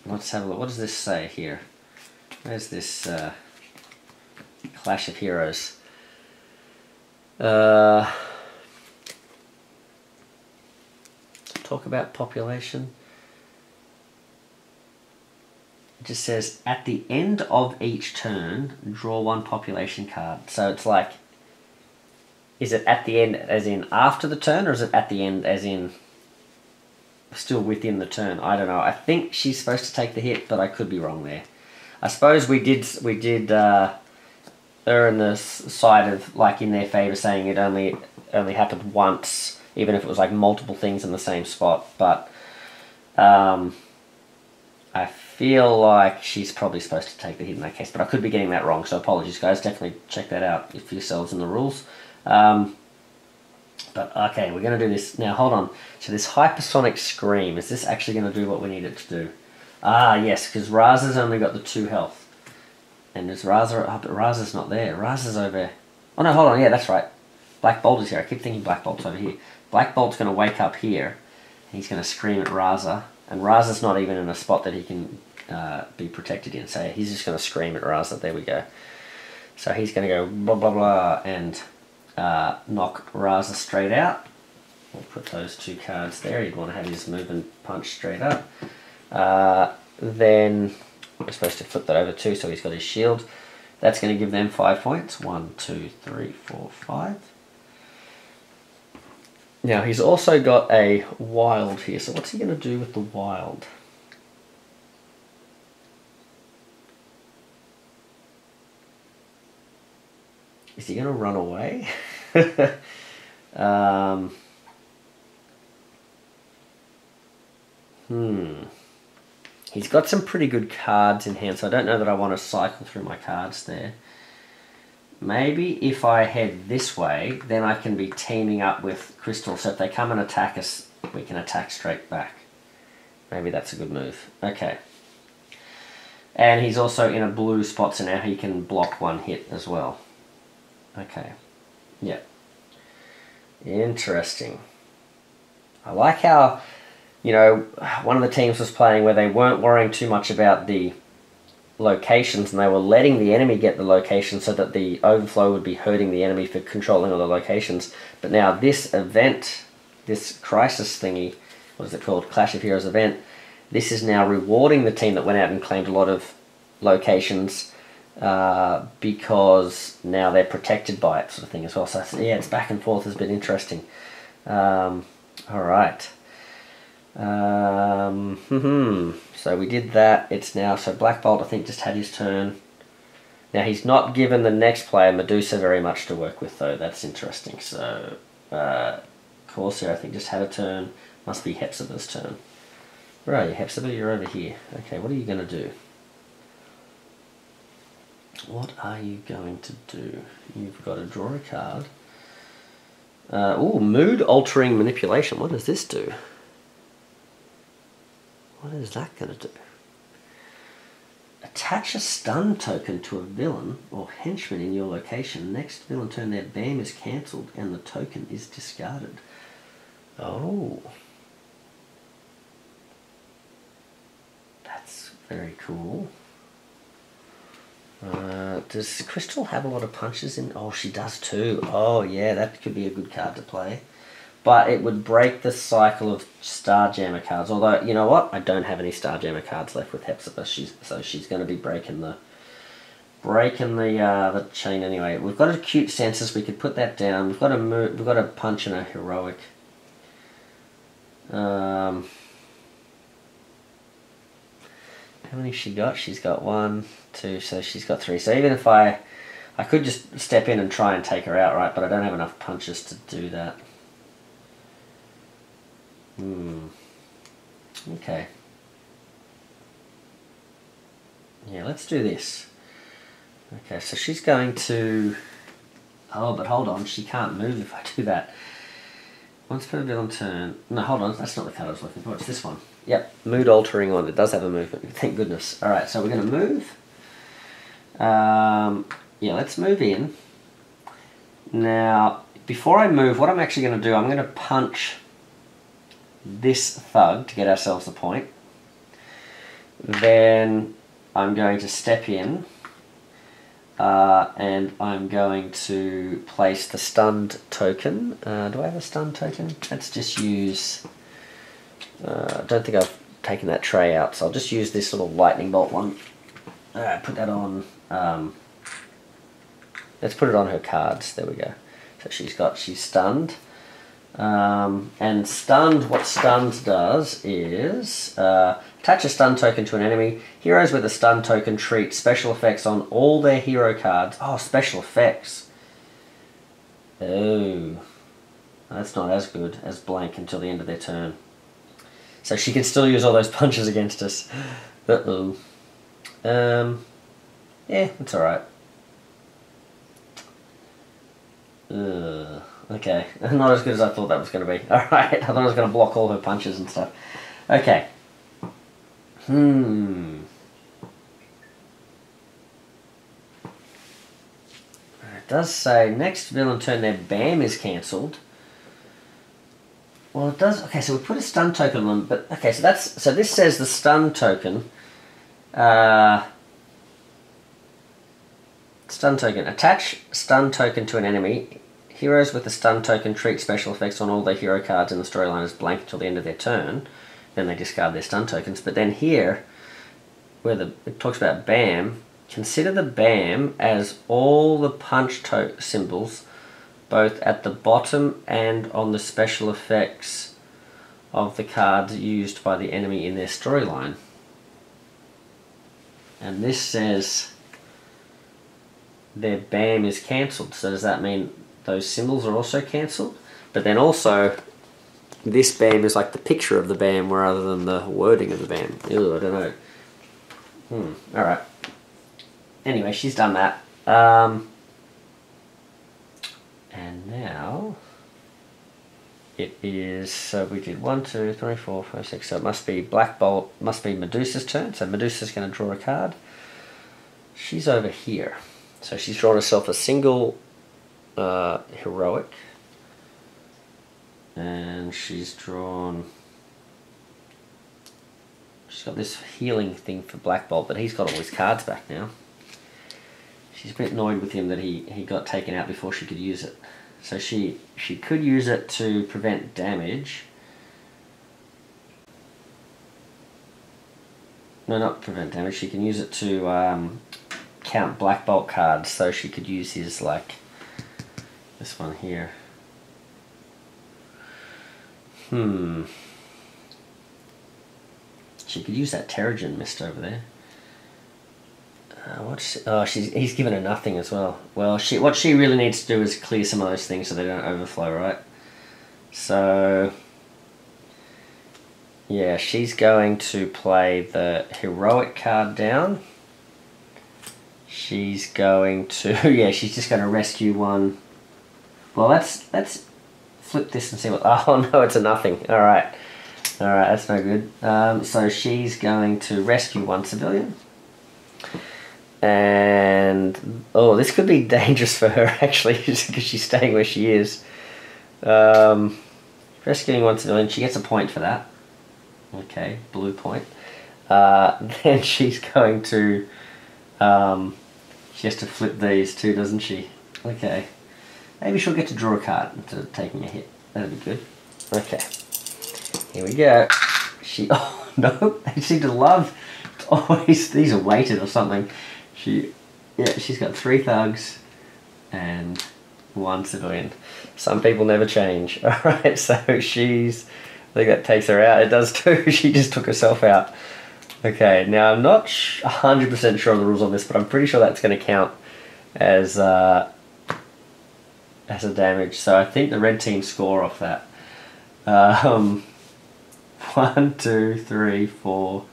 Let's have a look. What does this say here? Where's this Clash of Heroes? Talk about population. It just says, at the end of each turn, draw 1 population card. So it's like, is it at the end as in after the turn, or is it at the end as in still within the turn? I don't know. I think she's supposed to take the hit, but I could be wrong there. I suppose we did err on the side of, like, in their favour, saying it only happened once even if it was like multiple things in the same spot. But I feel like she's probably supposed to take the hit in that case, but I could be getting that wrong, so apologies guys. Definitely check that out for yourselves in the rules. But okay, we're going to do this now. Hold on. So this hypersonic scream, is this actually going to do what we need it to do? Ah, yes, because Raza's only got the 2 health. And there's Raza, oh, but Raza's not there. Raza's over... Oh no, hold on, yeah, that's right. Black Bolt is here. I keep thinking Black Bolt's over here. Black Bolt's going to wake up here. He's going to scream at Raza. And Raza's not even in a spot that he can be protected in. So he's just going to scream at Raza. There we go. So he's going to go blah, blah, blah, and knock Raza straight out. We'll put those 2 cards there. He'd want to have his move and punch straight up. Then we're supposed to flip that over too, so he's got his shield. That's going to give them 5 points. 1, 2, 3, 4, 5. Now he's also got a wild here, so what's he going to do with the wild? Is he going to run away? He's got some pretty good cards in hand, so I don't know that I want to cycle through my cards there. Maybe if I head this way, then I can be teaming up with Crystal, so if they come and attack us, we can attack straight back. Maybe that's a good move. Okay. And he's also in a blue spot, so now he can block 1 hit as well. Okay. Yeah. Interesting. I like how, you know, one of the teams was playing where they weren't worrying too much about the locations, and they were letting the enemy get the location so that the overflow would be hurting the enemy for controlling all the locations. But now this event, this crisis thingy, what is it called, Clash of Heroes event, this is now rewarding the team that went out and claimed a lot of locations because now they're protected by it, sort of thing as well. So yeah, it's back and forth, has been interesting. Alright. So we did that. It's now, so Black Bolt I think just had his turn. Now he's not given the next player Medusa very much to work with though. That's interesting. So Corsair I think just had a turn. Must be Hepzibah's turn. Where are you, Hepzibah? You're over here. Okay, what are you going to do? What are you going to do? You've got to draw a card. Oh, mood altering manipulation. What does this do? What is that going to do? Attach a stun token to a villain or henchman in your location. Next villain turn, their BAM is cancelled and the token is discarded. Oh. That's very cool. Does Crystal have a lot of punches in? Oh, she does too. Oh, yeah, that could be a good card to play. But it would break the cycle of Starjammer cards. Although, you know what? I don't have any Starjammer cards left with Hepzibah, so she's going to be breaking the chain anyway. We've got a cute census. We could put that down. We've got a move. We've got a punch and a heroic. How many has she got? She's got 1, 2, so she's got 3. So even if I could just step in and try and take her out, right? But I don't have enough punches to do that. Okay. Yeah, let's do this. Okay, so she's going to... Oh, but hold on, she can't move if I do that. Once per villain turn... No, hold on, that's not the card I was looking for, it's this one. Yep, mood altering on. It does have a movement, thank goodness. Alright, so we're going to move. Yeah, let's move in. Now, before I move, what I'm actually going to do, I'm going to punch this thug to get ourselves a point. Then I'm going to step in and I'm going to place the stunned token. Do I have a stunned token? Let's just use... I don't think I've taken that tray out, so I'll just use this little lightning bolt one. Put that on... let's put it on her cards. There we go. So she's stunned. And stunned, what stunned does is attach a stun token to an enemy. Heroes with a stun token treat special effects on all their hero cards. Oh, special effects. Oh. That's not as good as blank until the end of their turn. So she can still use all those punches against us. Uh-oh. Yeah, it's alright. Okay, not as good as I thought that was going to be. Alright, I thought I was going to block all her punches and stuff. Okay. It does say next villain turn their BAM is cancelled. Well, it does. Okay, so we put a stun token on, but okay, so this says the stun token. Stun token. Attach stun token to an enemy. Heroes with the stun token treat special effects on all their hero cards in the storyline as blank until the end of their turn. Then they discard their stun tokens. But then here, where it talks about BAM, consider the BAM as all the punch symbols, both at the bottom and on the special effects of the cards used by the enemy in their storyline. And this says their BAM is cancelled. So does that mean those symbols are also cancelled? But then also, this BAM is like the picture of the BAM rather than the wording of the BAM. Ew, I don't know. Alright. Anyway, she's done that. And now it is, so we did 1, 2, 3, 4, 5, 6, so it must be Black Bolt, must be Medusa's turn, so Medusa's going to draw a card. She's over here. So she's drawn herself a single heroic, and she's got this healing thing for Black Bolt, but he's got all his cards back now. She's a bit annoyed with him that he got taken out before she could use it. So she could use it to prevent damage. No, not prevent damage. She can use it to count Black Bolt cards. So she could use his, like, this one here. She could use that Terrigen Mist over there. He's given her nothing as well. Well, what she really needs to do is clear some of those things so they don't overflow, right? So, yeah, she's going to play the heroic card down. She's going to, yeah, she's just going to rescue one. Well, let's flip this and see what. Oh no, it's a nothing. All right, that's no good. So she's going to rescue one civilian. And, oh, this could be dangerous for her, actually, because she's staying where she is. Rescuing one civilian, she gets a point for that. Okay, blue point. Then she's going to, she has to flip these too, doesn't she? Okay. Maybe she'll get to draw a card instead of taking a hit. That'd be good. Okay. Here we go. Oh, no, they seem to love, always, these are weighted or something. She's got 3 thugs and 1 civilian. Some people never change. Alright, so I think that takes her out. It does too. She just took herself out. Okay, now I'm not 100% sure of the rules on this, but I'm pretty sure that's going to count as a damage. So I think the red team score off that. 1, 2, 3, 4,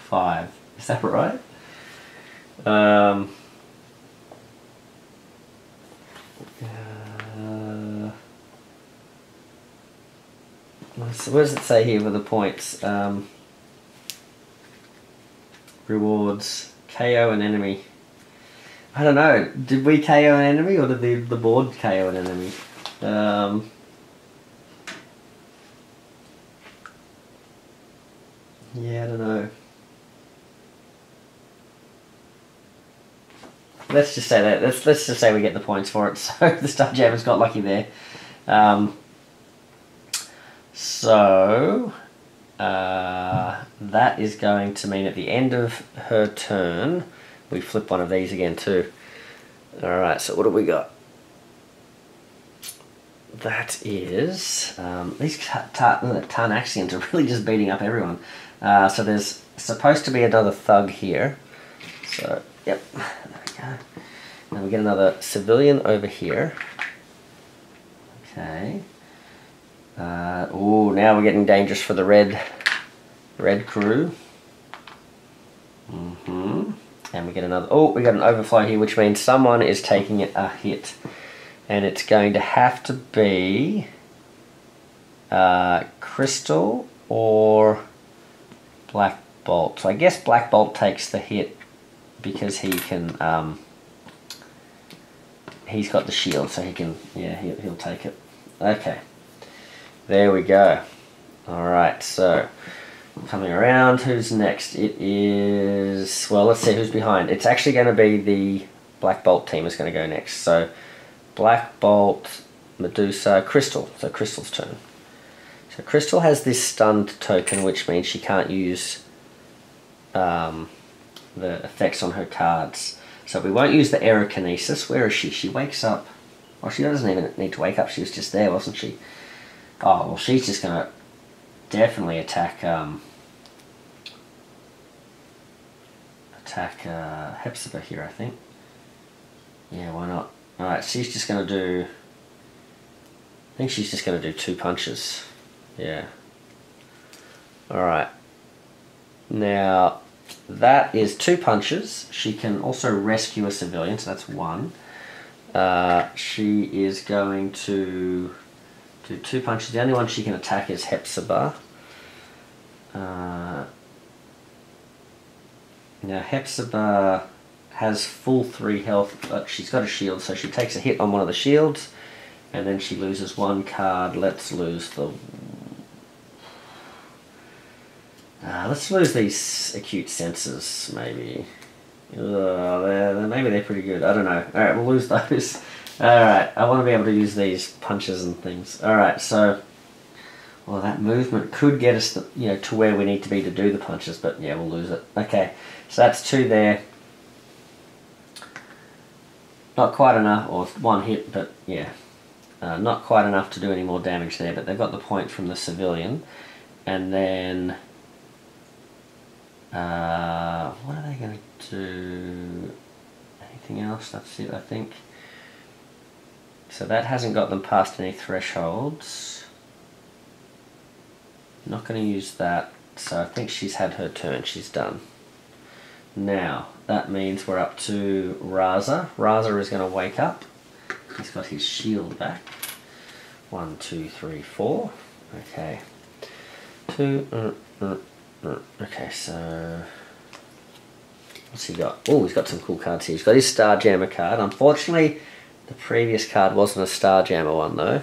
5. Is that right? So what does it say here with the points? Rewards. KO an enemy. I don't know. Did we KO an enemy or did the board KO an enemy? Yeah, I don't know. Let's just say that. Let's just say we get the points for it. So the Starjammers got lucky there. That is going to mean at the end of her turn, we flip one of these again too. Alright, so what have we got? That is... these Tarnaxians are really just beating up everyone. So there's supposed to be another thug here. So, yep. And we get another civilian over here. Okay. Oh, now we're getting dangerous for the red crew. And we get another, oh, we got an overflow here, which means someone is taking a hit. And it's going to have to be Crystal or Black Bolt. So I guess Black Bolt takes the hit because he can, he's got the shield, so he can, yeah, he'll take it. Okay, there we go. Alright, so coming around, who's next? It is, well, let's see who's behind. It's actually going to be the Black Bolt team is going to go next. So Black Bolt, Medusa, Crystal. So Crystal's turn. So Crystal has this stunned token, which means she can't use the effects on her cards. So we won't use the Aerokinesis. Where is she? She wakes up. Well, she doesn't even need to wake up. She was just there, wasn't she? Oh, well, she's just going to definitely attack Hepzibah here, I think. Yeah, why not? Alright, she's just going to do... I think she's just going to do 2 punches. Yeah. Alright. Now, that is 2 punches. She can also rescue a civilian, so that's 1. She is going to do 2 punches. The only one she can attack is Hepzibah. Now Hepzibah has full 3 health, but she's got a shield, so she takes a hit on one of the shields, and then she loses 1 card. Let's lose the... let's lose these acute senses, maybe. Maybe they're pretty good. I don't know. Alright, we'll lose those. Alright, I want to be able to use these punches and things. Alright, so... Well, that movement could get us to where we need to be to do the punches, but yeah, we'll lose it. Okay, so that's 2 there. Not quite enough, or 1 hit, but yeah. Not quite enough to do any more damage there, but they've got the point from the civilian. And then... what are they going to do? Anything else? That's it, I think. So that hasn't got them past any thresholds. Not going to use that, so I think she's had her turn. She's done. Now, that means we're up to Raza. Raza is going to wake up. He's got his shield back. 1, 2, 3, 4. Okay. 2. Okay, so... What's he got? Oh, he's got some cool cards here. He's got his Starjammer card. Unfortunately, the previous card wasn't a Starjammer one, though.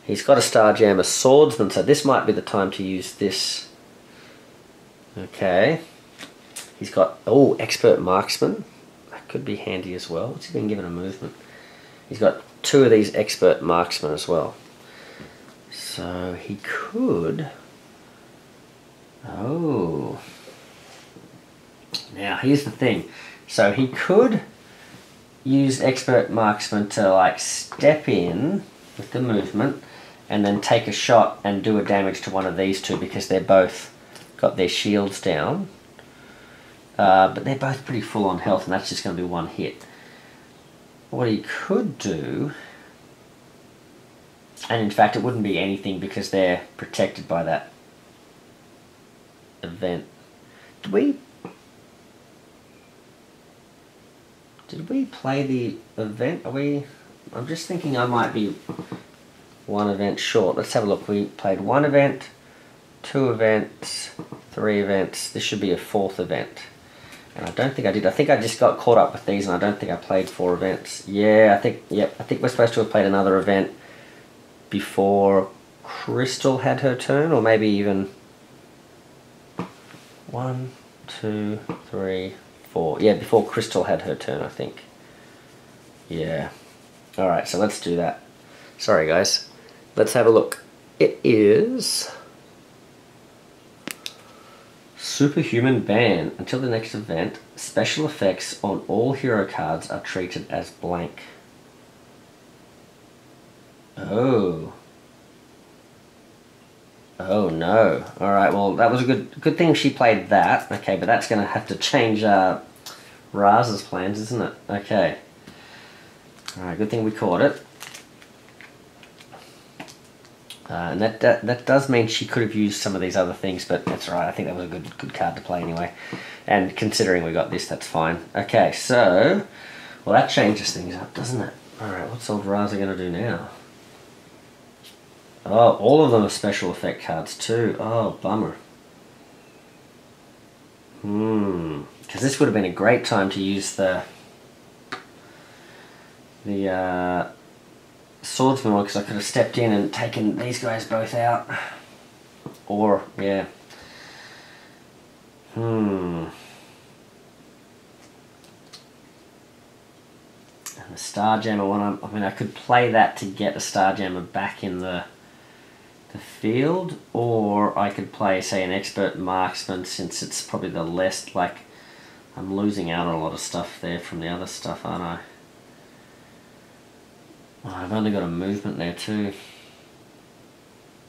He's got a Starjammer Swordsman, so this might be the time to use this. Okay. He's got, oh, Expert Marksman. That could be handy as well. What's he been given a movement? He's got 2 of these Expert Marksmen as well. So he could... Oh. Now, here's the thing. So he could use Expert Marksman to, like, step in with the movement and then take a shot and do a damage to one of these 2 because they're both got their shields down. But they're both pretty full on health, and that's just going to be 1 hit. What he could do, and in fact it wouldn't be anything because they're protected by that event. Did we play the event? I'm just thinking I might be 1 event short. Let's have a look. We played 1 event, 2 events, 3 events. This should be a 4th event. And I don't think I did. I think I just got caught up with these, and I don't think I played 4 events. Yeah, I think we're supposed to have played another event before Crystal had her turn, or maybe even 1, 2, 3, 4. Yeah, before Crystal had her turn, I think. Yeah. Alright, so let's do that. Sorry, guys. Let's have a look. It is... Superhuman ban. Until the next event, special effects on all hero cards are treated as blank. Oh. Oh no. Alright, well that was a good thing she played that. Okay, but that's going to have to change Raza's plans, isn't it? Okay. Alright, good thing we caught it. And that does mean she could have used some of these other things, but that's all right. I think that was a good card to play anyway. And considering we got this, that's fine. Okay, so... Well, that changes things up, doesn't it? Alright, what's old Raza going to do now? Oh, all of them are special effect cards too. Oh, bummer. Because this would have been a great time to use the swordsman one, because I could have stepped in and taken these guys both out. Or, yeah. And the Starjammer one, I mean, I could play that to get a Starjammer back in the field, or I could play, say, an expert marksman, since it's probably the less, like, I'm losing out on a lot of stuff there from the other stuff, aren't I? Oh, I've only got a movement there too.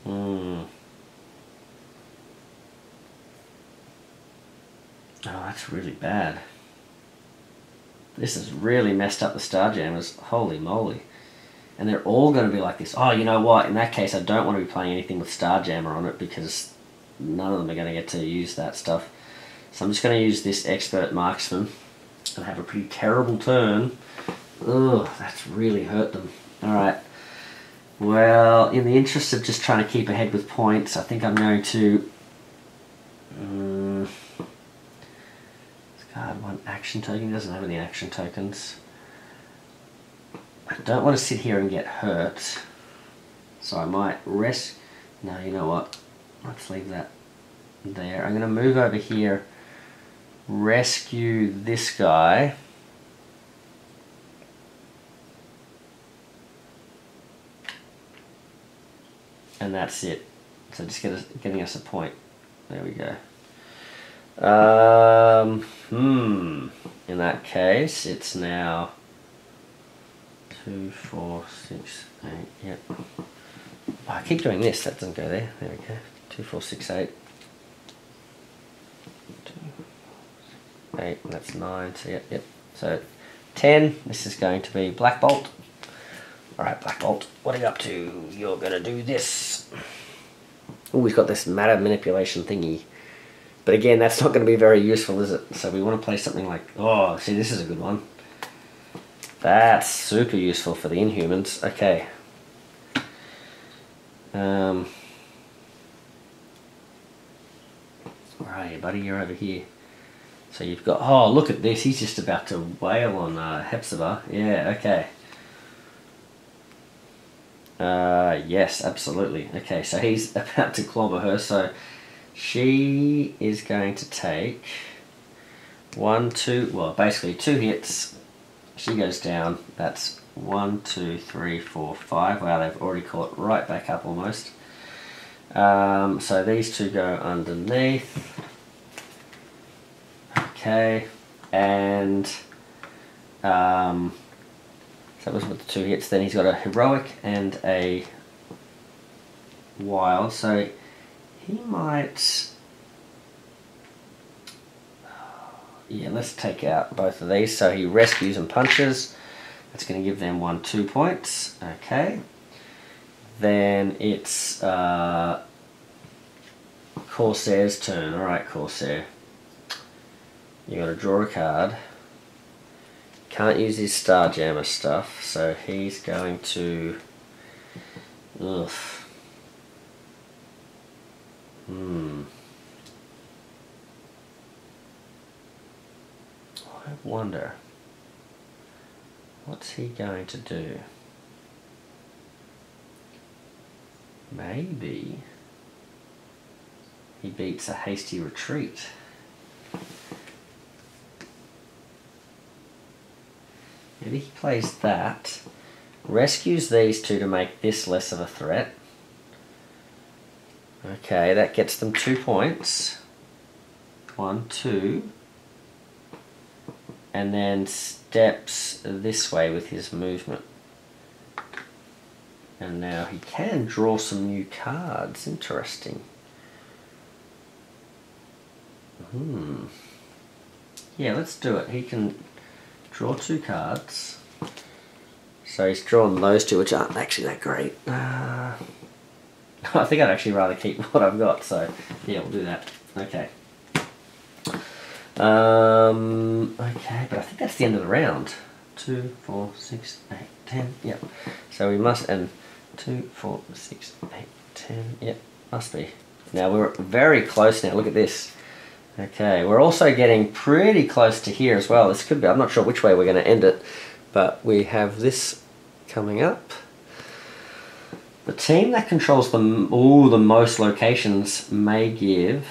Oh, that's really bad. This has really messed up the Starjammers. Holy moly. And they're all going to be like this. Oh, you know what? In that case, I don't want to be playing anything with Starjammer on it, because none of them are going to get to use that stuff. So I'm just going to use this expert marksman and have a pretty terrible turn. Ugh, that's really hurt them. Alright. Well, in the interest of just trying to keep ahead with points, I think I'm going to... Discard one action token. He doesn't have any action tokens. I don't want to sit here and get hurt, so I might risk... No, you know what? Let's leave that there. I'm going to move over here, rescue this guy, and that's it. So just getting us a point. There we go. In that case, it's now 2, 4, 6, 8. Yep. Oh, I keep doing this. That doesn't go there. There we go. 2, 4, 6, 8. 2, 8. That's 9. So yep. So 10. This is going to be Black Bolt. All right, Black Bolt. What are you up to? You're gonna do this. Oh, we've got this matter manipulation thingy. But again, that's not going to be very useful, is it? So we want to play something like... Oh, see, this is a good one. That's super useful for the Inhumans. Okay. Where are you, buddy? You're over here. So you've got... Oh, look at this. He's just about to wail on Hepzibah. Yeah, okay. Yes, absolutely. Okay, so he's about to clobber her, so... She is going to take 1, 2, well, basically 2 hits. She goes down. That's 1, 2, 3, 4, 5. Wow, they've already caught right back up almost. So these two go underneath. Okay, and so that was with the 2 hits. Then he's got a heroic and a wild. So he might... Yeah, let's take out both of these. So he rescues and punches. That's going to give them 1, 2 points. Okay. Then it's Corsair's turn. Alright, Corsair. You got to draw a card. Can't use his Starjammer stuff, so he's going to... Ugh. I wonder, what's he going to do? Maybe he beats a hasty retreat. Maybe he plays that, rescues these two to make this less of a threat. Okay, that gets them 2 points. 1, 2. And then steps this way with his movement. And now he can draw some new cards. Interesting. Yeah, let's do it. He can draw 2 cards. So he's drawn those two, which aren't actually that great. I think I'd actually rather keep what I've got, so yeah, we'll do that. Okay. Okay, but I think that's the end of the round. 2, 4, 6, 8, 10, yep. So we must, and 2, 4, 6, 8, 10, yep, must be. Now we're very close now, look at this. Okay, we're also getting pretty close to here as well. This could be, I'm not sure which way we're going to end it, but we have this coming up. The team that controls the most locations may give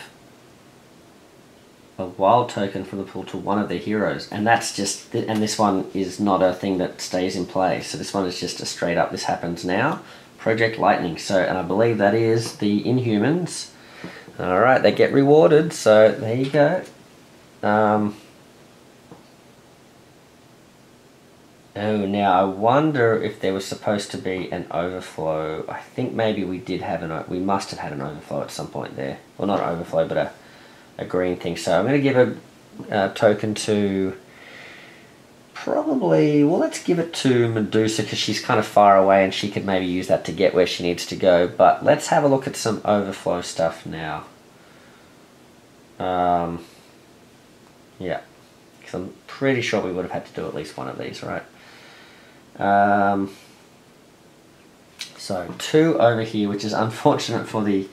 a wild token from the pool to one of their heroes, and that's just, and this one is not a thing that stays in play, so this one is just a straight up, this happens now, Project Lightning. So, and I believe that is the Inhumans. Alright, they get rewarded, so there you go. Oh, now I wonder if there was supposed to be an overflow. I think maybe we did have we must have had an overflow at some point there. Well, not an overflow, but a green thing. So I'm going to give a token to probably, well, let's give it to Medusa because she's kind of far away and she could maybe use that to get where she needs to go. But let's have a look at some overflow stuff now. Yeah, because I'm pretty sure we would have had to do at least one of these, right? So 2 over here, which is unfortunate for the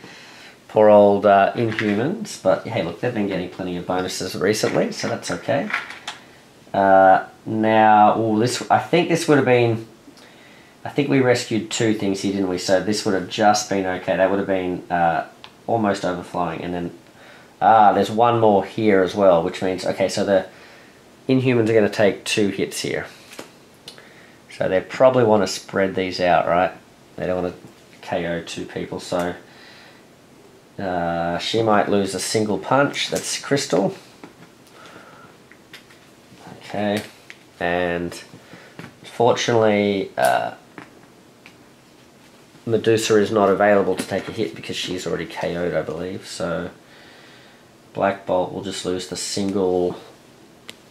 poor old Inhumans, but hey, look, they've been getting plenty of bonuses recently, so that's okay. Now, I think this would have been, I think we rescued 2 things here, didn't we? So this would have just been okay. That would have been almost overflowing, and then there's one more here as well, which means, okay, so the Inhumans are going to take 2 hits here. So they probably want to spread these out, right? They don't want to KO 2 people, so she might lose a single punch. That's Crystal. Okay, and fortunately Medusa is not available to take a hit because she's already KO'd, I believe, so Black Bolt will just lose the single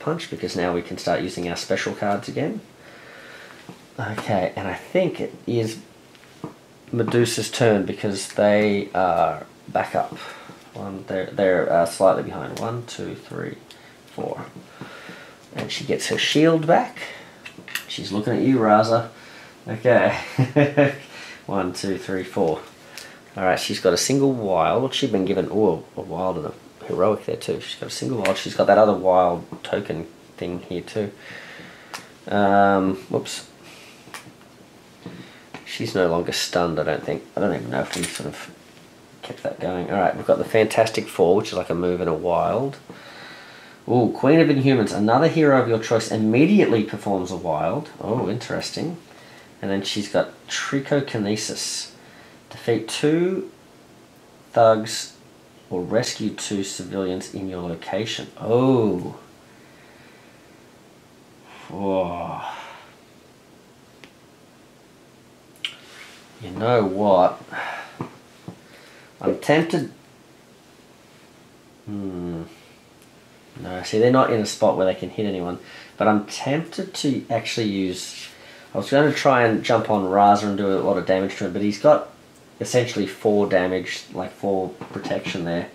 punch because now we can start using our special cards again. Okay, and I think it is Medusa's turn because they are back up. They're slightly behind. 1, 2, 3, 4. And she gets her shield back. She's looking at you, Raza. Okay. 1, 2, 3, 4. Alright, she's got a single wild. She's been given a wild and a heroic there too. She's got a single wild. She's got that other wild token thing here too. Whoops. She's no longer stunned, I don't think. I don't even know if we sort of kept that going. Alright, we've got the Fantastic Four, which is like a move and a wild. Ooh, Queen of Inhumans. Another hero of your choice immediately performs a wild. Oh, interesting. And then she's got Trichokinesis. Defeat 2 thugs or rescue 2 civilians in your location. Oh. Whoa. You know what? I'm tempted. No, see, they're not in a spot where they can hit anyone. But I'm tempted to actually use... I was going to try and jump on Raza and do a lot of damage to him, but he's got essentially 4 damage, like 4 protection there.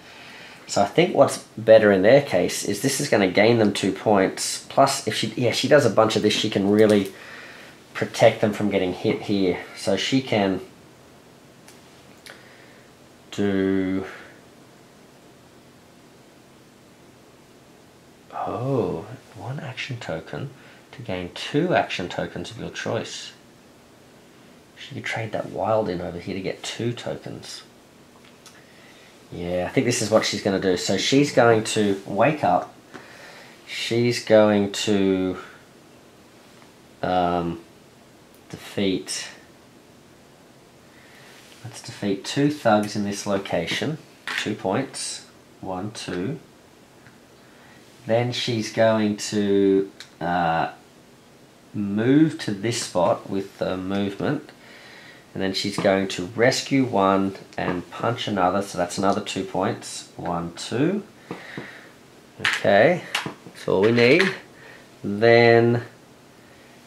So I think what's better in their case is this is going to gain them 2 points. Plus, if she does a bunch of this, she can really protect them from getting hit here. So she can do... Oh, 1 action token to gain 2 action tokens of your choice. She could trade that wild in over here to get 2 tokens. Yeah, I think this is what she's going to do. So she's going to wake up. She's going to defeat... Let's defeat 2 thugs in this location. 2 points. 1, 2. Then she's going to move to this spot with the movement. And then she's going to rescue 1 and punch another. So that's another 2 points. 1, 2. Okay. That's all we need. Then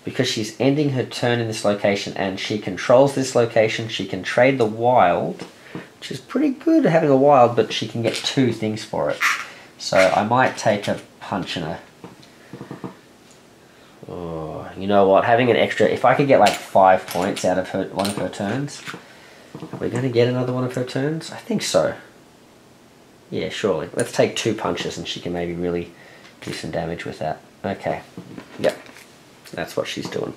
because she's ending her turn in this location and she controls this location, she can trade the wild, which is pretty good having a wild, but she can get 2 things for it. So I might take a punch and a... Oh, you know what, having an extra, if I could get like 5 points out of her, one of her turns, are we going to get another one of her turns? I think so. Yeah, surely. Let's take 2 punches and she can maybe really do some damage with that. Okay, yep, that's what she's doing.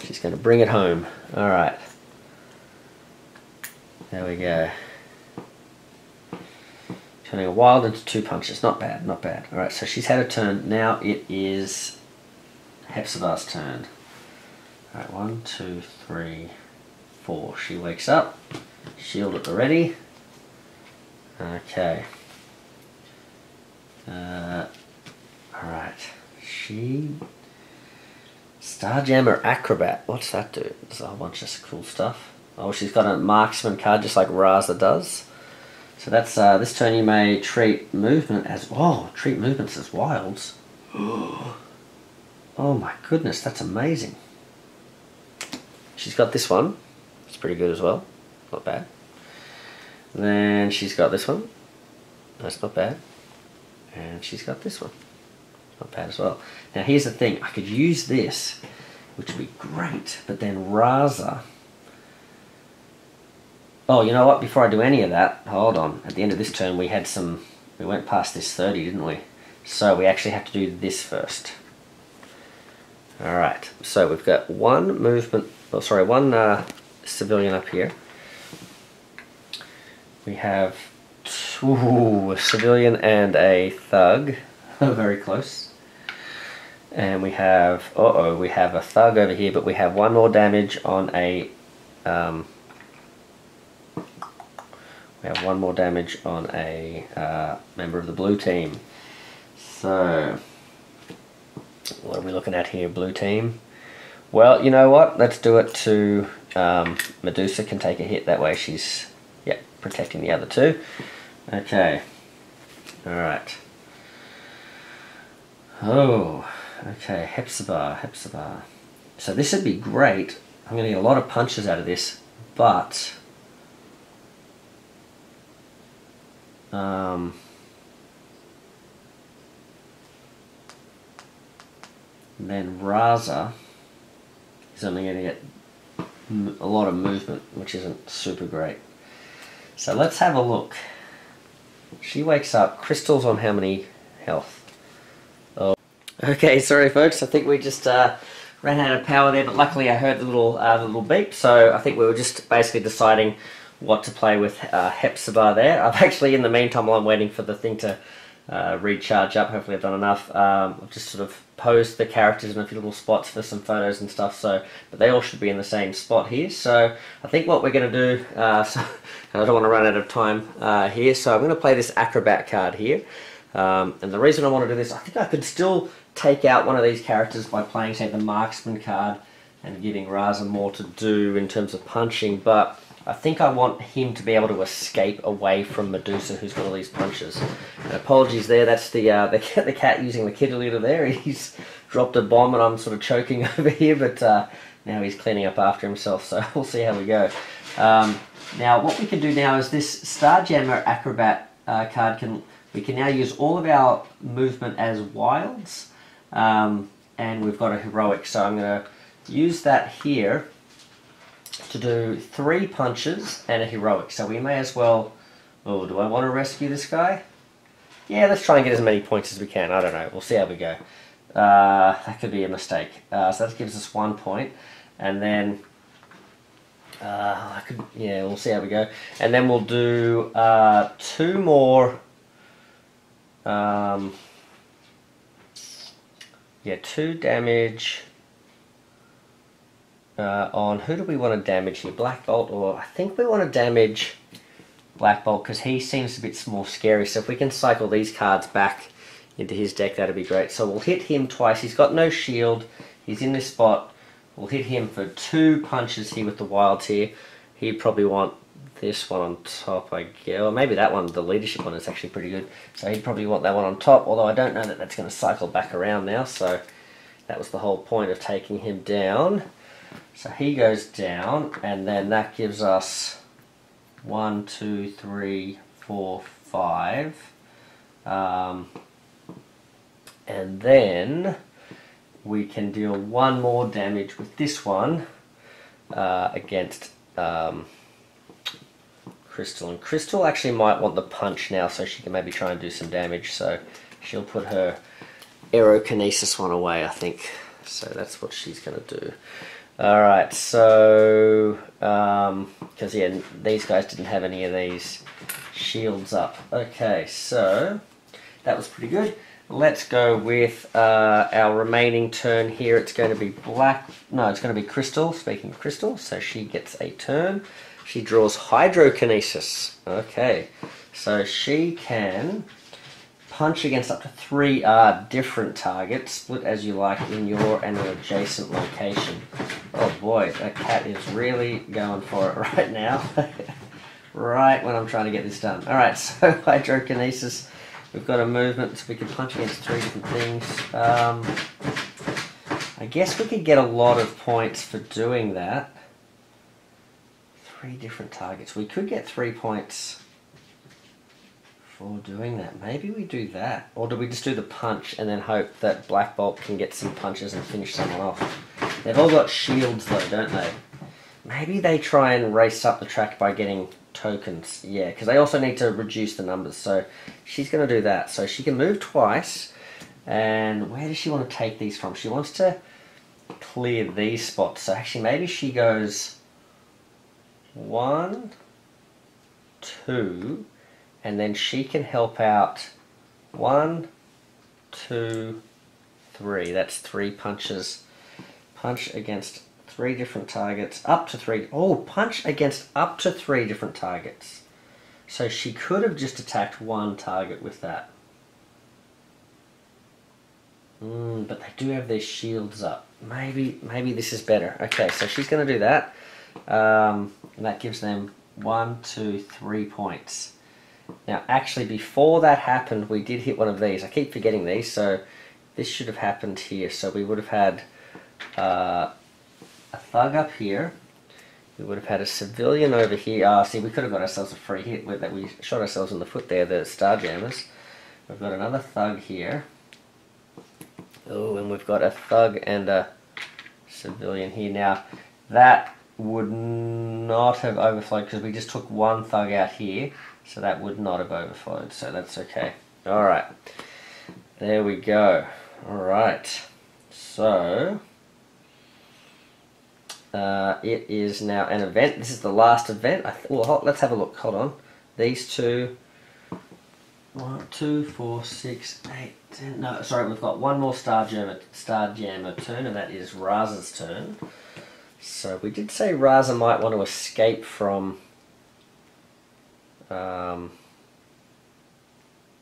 She's going to bring it home. Alright. There we go. Turning a wild into 2 punches. Not bad, not bad. Alright, so she's had a turn. Now it is Hepzibah's turn. Alright, 1, 2, 3, 4. She wakes up. Shield at the ready. Okay. Alright. Starjammer Acrobat. What's that do? There's a whole bunch of cool stuff. Oh, she's got a marksman card just like Raza does. So that's this turn you may treat movement as... Oh, treat movements as wilds. Oh my goodness, that's amazing. She's got this one. It's pretty good as well. Not bad. Then she's got this one. That's not bad. And she's got this one. Not bad as well. Now here's the thing. I could use this, which would be great. But then Raza... Oh, you know what? Before I do any of that, hold on. At the end of this turn, we went past this 30, didn't we? So we actually have to do this first. All right. So we've got one movement. Oh, sorry, one civilian up here. We have a civilian and a thug. Very close. And we have we have a thug over here, but we have 1 more damage on a. We have 1 more damage on a member of the blue team. So, what are we looking at here, blue team? Well, you know what? Let's do it to Medusa can take a hit. That way she's, yeah, protecting the other 2. Okay. Alright. Oh, okay. Hepzibah. So this would be great. I'm going to get a lot of punches out of this, but... then Raza is only going to get a lot of movement, which isn't super great. So let's have a look. She wakes up. Crystal's on how many health? Oh. Okay, sorry folks. I think we just ran out of power there, but luckily I heard the little beep. So I think we were just basically deciding what to play with Hepzibah there. I've actually, in the meantime, while I'm waiting for the thing to recharge up, hopefully I've done enough, I've just sort of posed the characters in a few little spots for some photos and stuff, so, but they all should be in the same spot here. So I think what we're going to do, so I don't want to run out of time here, so I'm going to play this Acrobat card here. And the reason I want to do this, I think I could still take out one of these characters by playing, say, the Marksman card and giving Raza more to do in terms of punching, but I think I want him to be able to escape away from Medusa, who's got all these punches. And apologies there, that's the cat using the kitty litter there. He's dropped a bomb and I'm sort of choking over here, but now he's cleaning up after himself, so we'll see how we go. Now what we can do now is this Starjammer Acrobat card, we can now use all of our movement as wilds, and we've got a heroic, so I'm going to use that here to do 3 punches and a heroic. So we may as well... Oh, do I want to rescue this guy? Yeah, let's try and get as many points as we can. I don't know. We'll see how we go. That could be a mistake. So that gives us 1 point. And then... yeah, we'll see how we go. And then we'll do 2 more... yeah, 2 damage... on who do we want to damage here? Black Bolt, or I think we want to damage Black Bolt because he seems a bit more scary. So if we can cycle these cards back into his deck, that'd be great. So we'll hit him twice. He's got no shield. He's in this spot. We'll hit him for 2 punches here with the wilds here. He'd probably want this one on top, I guess. Or maybe that one, the leadership one, is actually pretty good. So he'd probably want that one on top, although I don't know that that's going to cycle back around now. So That was the whole point of taking him down. So he goes down, and then that gives us 1, 2, 3, 4, 5. And then we can deal 1 more damage with this one against Crystal. And Crystal actually might want the punch now, so she can maybe try and do some damage. So she'll put her aerokinesis one away, I think. So that's what she's going to do. Alright, so, because yeah, these guys didn't have any of these shields up. Okay, so, that was pretty good. Let's go with our remaining turn here. It's going to be it's going to be Crystal, speaking of Crystal, so she gets a turn. She draws Hydrokinesis. Okay, so she can punch against up to 3 different targets, split as you like in your and an adjacent location. Oh boy, that cat is really going for it right now. Right when I'm trying to get this done. Alright, so Hydrokinesis, we've got a movement, so we can punch against 3 different things. I guess we could get a lot of points for doing that. 3 different targets. We could get 3 points for doing that. Maybe we do that. Or do we just do the punch and then hope that Black Bolt can get some punches and finish someone off? They've all got shields though, don't they? Maybe they try and race up the track by getting tokens. Yeah, because they also need to reduce the numbers. So she's going to do that. So she can move twice. And where does she want to take these from? She wants to clear these spots. So actually maybe she goes 1, 2, and then she can help out 1, 2, 3. That's 3 punches. Punch against 3 different targets, up to 3. Oh, punch against up to 3 different targets. So she could have just attacked 1 target with that. But they do have their shields up. Maybe this is better. Okay, so she's going to do that. And that gives them 1, 2, 3 points. Now, actually, before that happened, we did hit one of these. I keep forgetting these, so this should have happened here. So we would have had a thug up here. We would have had a civilian over here. See, we could have got ourselves a free hit with that. We shot ourselves in the foot there, the Starjammers. We've got another thug here. Oh, and we've got a thug and a civilian here. Now, that would not have overflowed because we just took 1 thug out here. So that would not have overflowed, so that's okay. Alright, there we go. Alright, so it is now an event. This is the last event. Well, let's have a look. Hold on. These two. 1, 2, 4, 6, 8, 10. No, sorry, we've got 1 more Starjammer turn, and that is Raza's turn. So we did say Raza might want to escape from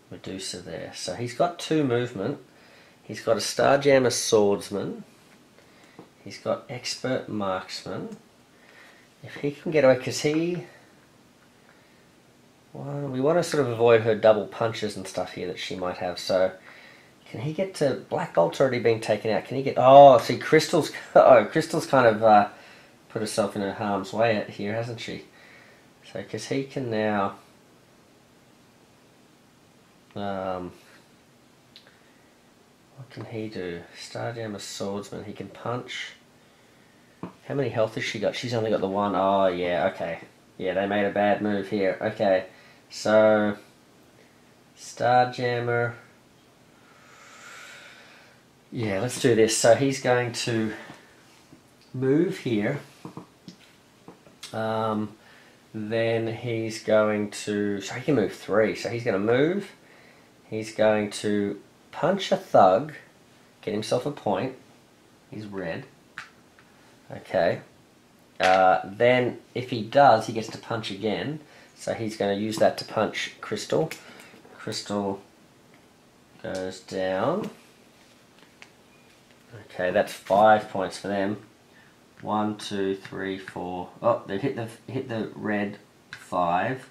Medusa there. So he's got 2 movement. He's got a Starjammer Swordsman. He's got Expert Marksman. If he can get away, because we want to sort of avoid her double punches and stuff here that she might have. So can he get to Black Bolt's already being taken out? Can he get? Oh, see, Crystal's kind of put herself in her harm's way here, hasn't she? So because he can now. What can he do? Starjammer Swordsman. He can punch. How many health has she got? She's only got the 1. Oh, yeah, okay. Yeah, they made a bad move here. Okay, so Starjammer. Yeah, let's do this. So he's going to move here. Then he's going to... So he can move 3. So he's going to move. He's going to punch a thug, get himself a point. He's red. Okay. Then if he does, he gets to punch again. So he's going to use that to punch Crystal. Crystal goes down. Okay, that's 5 points for them. 1, 2, 3, 4. Oh, they've hit the red 5.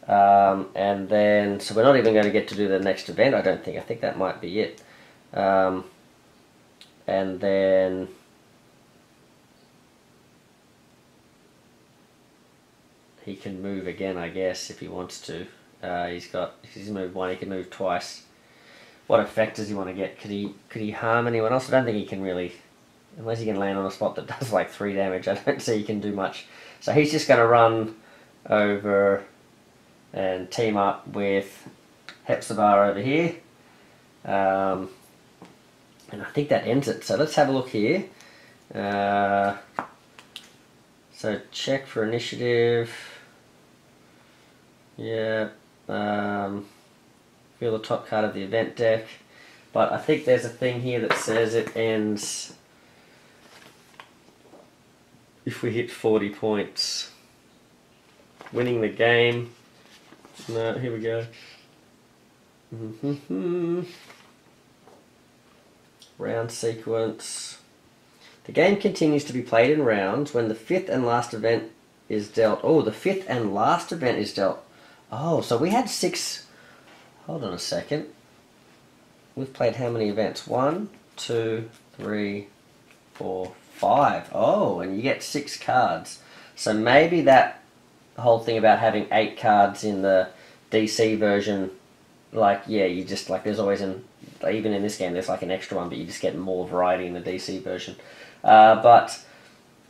And then, so we're not even going to get to do the next event, I don't think. I think that might be it. and then he can move again, I guess, if he wants to. He's moved one, he can move twice. What effect does he want to get? Could he harm anyone else? I don't think he can really, unless he can land on a spot that does like 3 damage. I don't see he can do much. So he's just going to run over and team up with Hepzibah over here. And I think that ends it. So let's have a look here. So check for initiative. Yeah. Feel the top card of the event deck. But I think there's a thing here that says it ends if we hit 40 points. Winning the game. No, here we go. Round sequence. The game continues to be played in rounds when the 5th and last event is dealt. Oh, the 5th and last event is dealt. Oh, so we had 6. Hold on a second. We've played how many events? 1, 2, 3, 4, 5. Oh, and you get 6 cards. So maybe that whole thing about having 8 cards in the DC version, like, yeah, you just, like, there's always even in this game, there's like an extra one, but you just get more variety in the DC version. But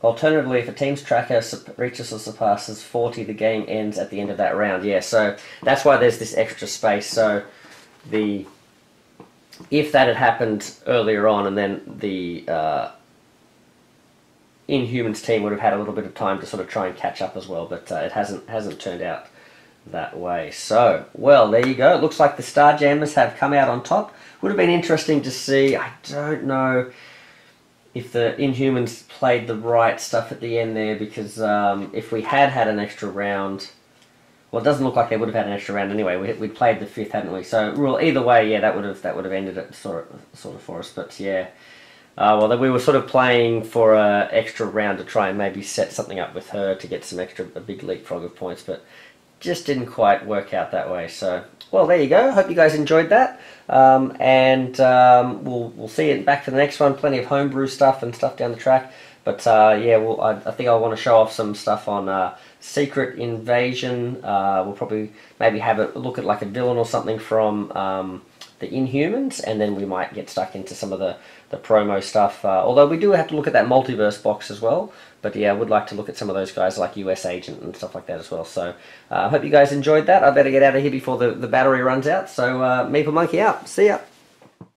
alternatively, if a team's tracker reaches or surpasses 40, the game ends at the end of that round. Yeah, so that's why there's this extra space. So if that had happened earlier on, and then the Inhumans team would have had a little bit of time to sort of try and catch up as well, but it hasn't turned out that way. So, well, there you go. It looks like the Starjammers have come out on top. Would have been interesting to see. I don't know if the Inhumans played the right stuff at the end there, because if we had an extra round, well, it doesn't look like they would have had an extra round anyway. We played the 5th, hadn't we? So, well, either way, yeah, that would have ended it sort of for us. But yeah, well, we were sort of playing for an extra round to try and maybe set something up with her to get a big leapfrog of points, but just didn't quite work out that way. So, well, there you go. Hope you guys enjoyed that. We'll see you back for the next one. Plenty of homebrew stuff and stuff down the track. But yeah, I think I want to show off some stuff on Secret Invasion. We'll probably maybe have a look at like a villain or something from the Inhumans, and then we might get stuck into some of the promo stuff. Although we do have to look at that multiverse box as well. But yeah, I would like to look at some of those guys like US Agent and stuff like that as well. So I hope you guys enjoyed that. I better get out of here before the battery runs out. So Meeple Monkey out. See ya.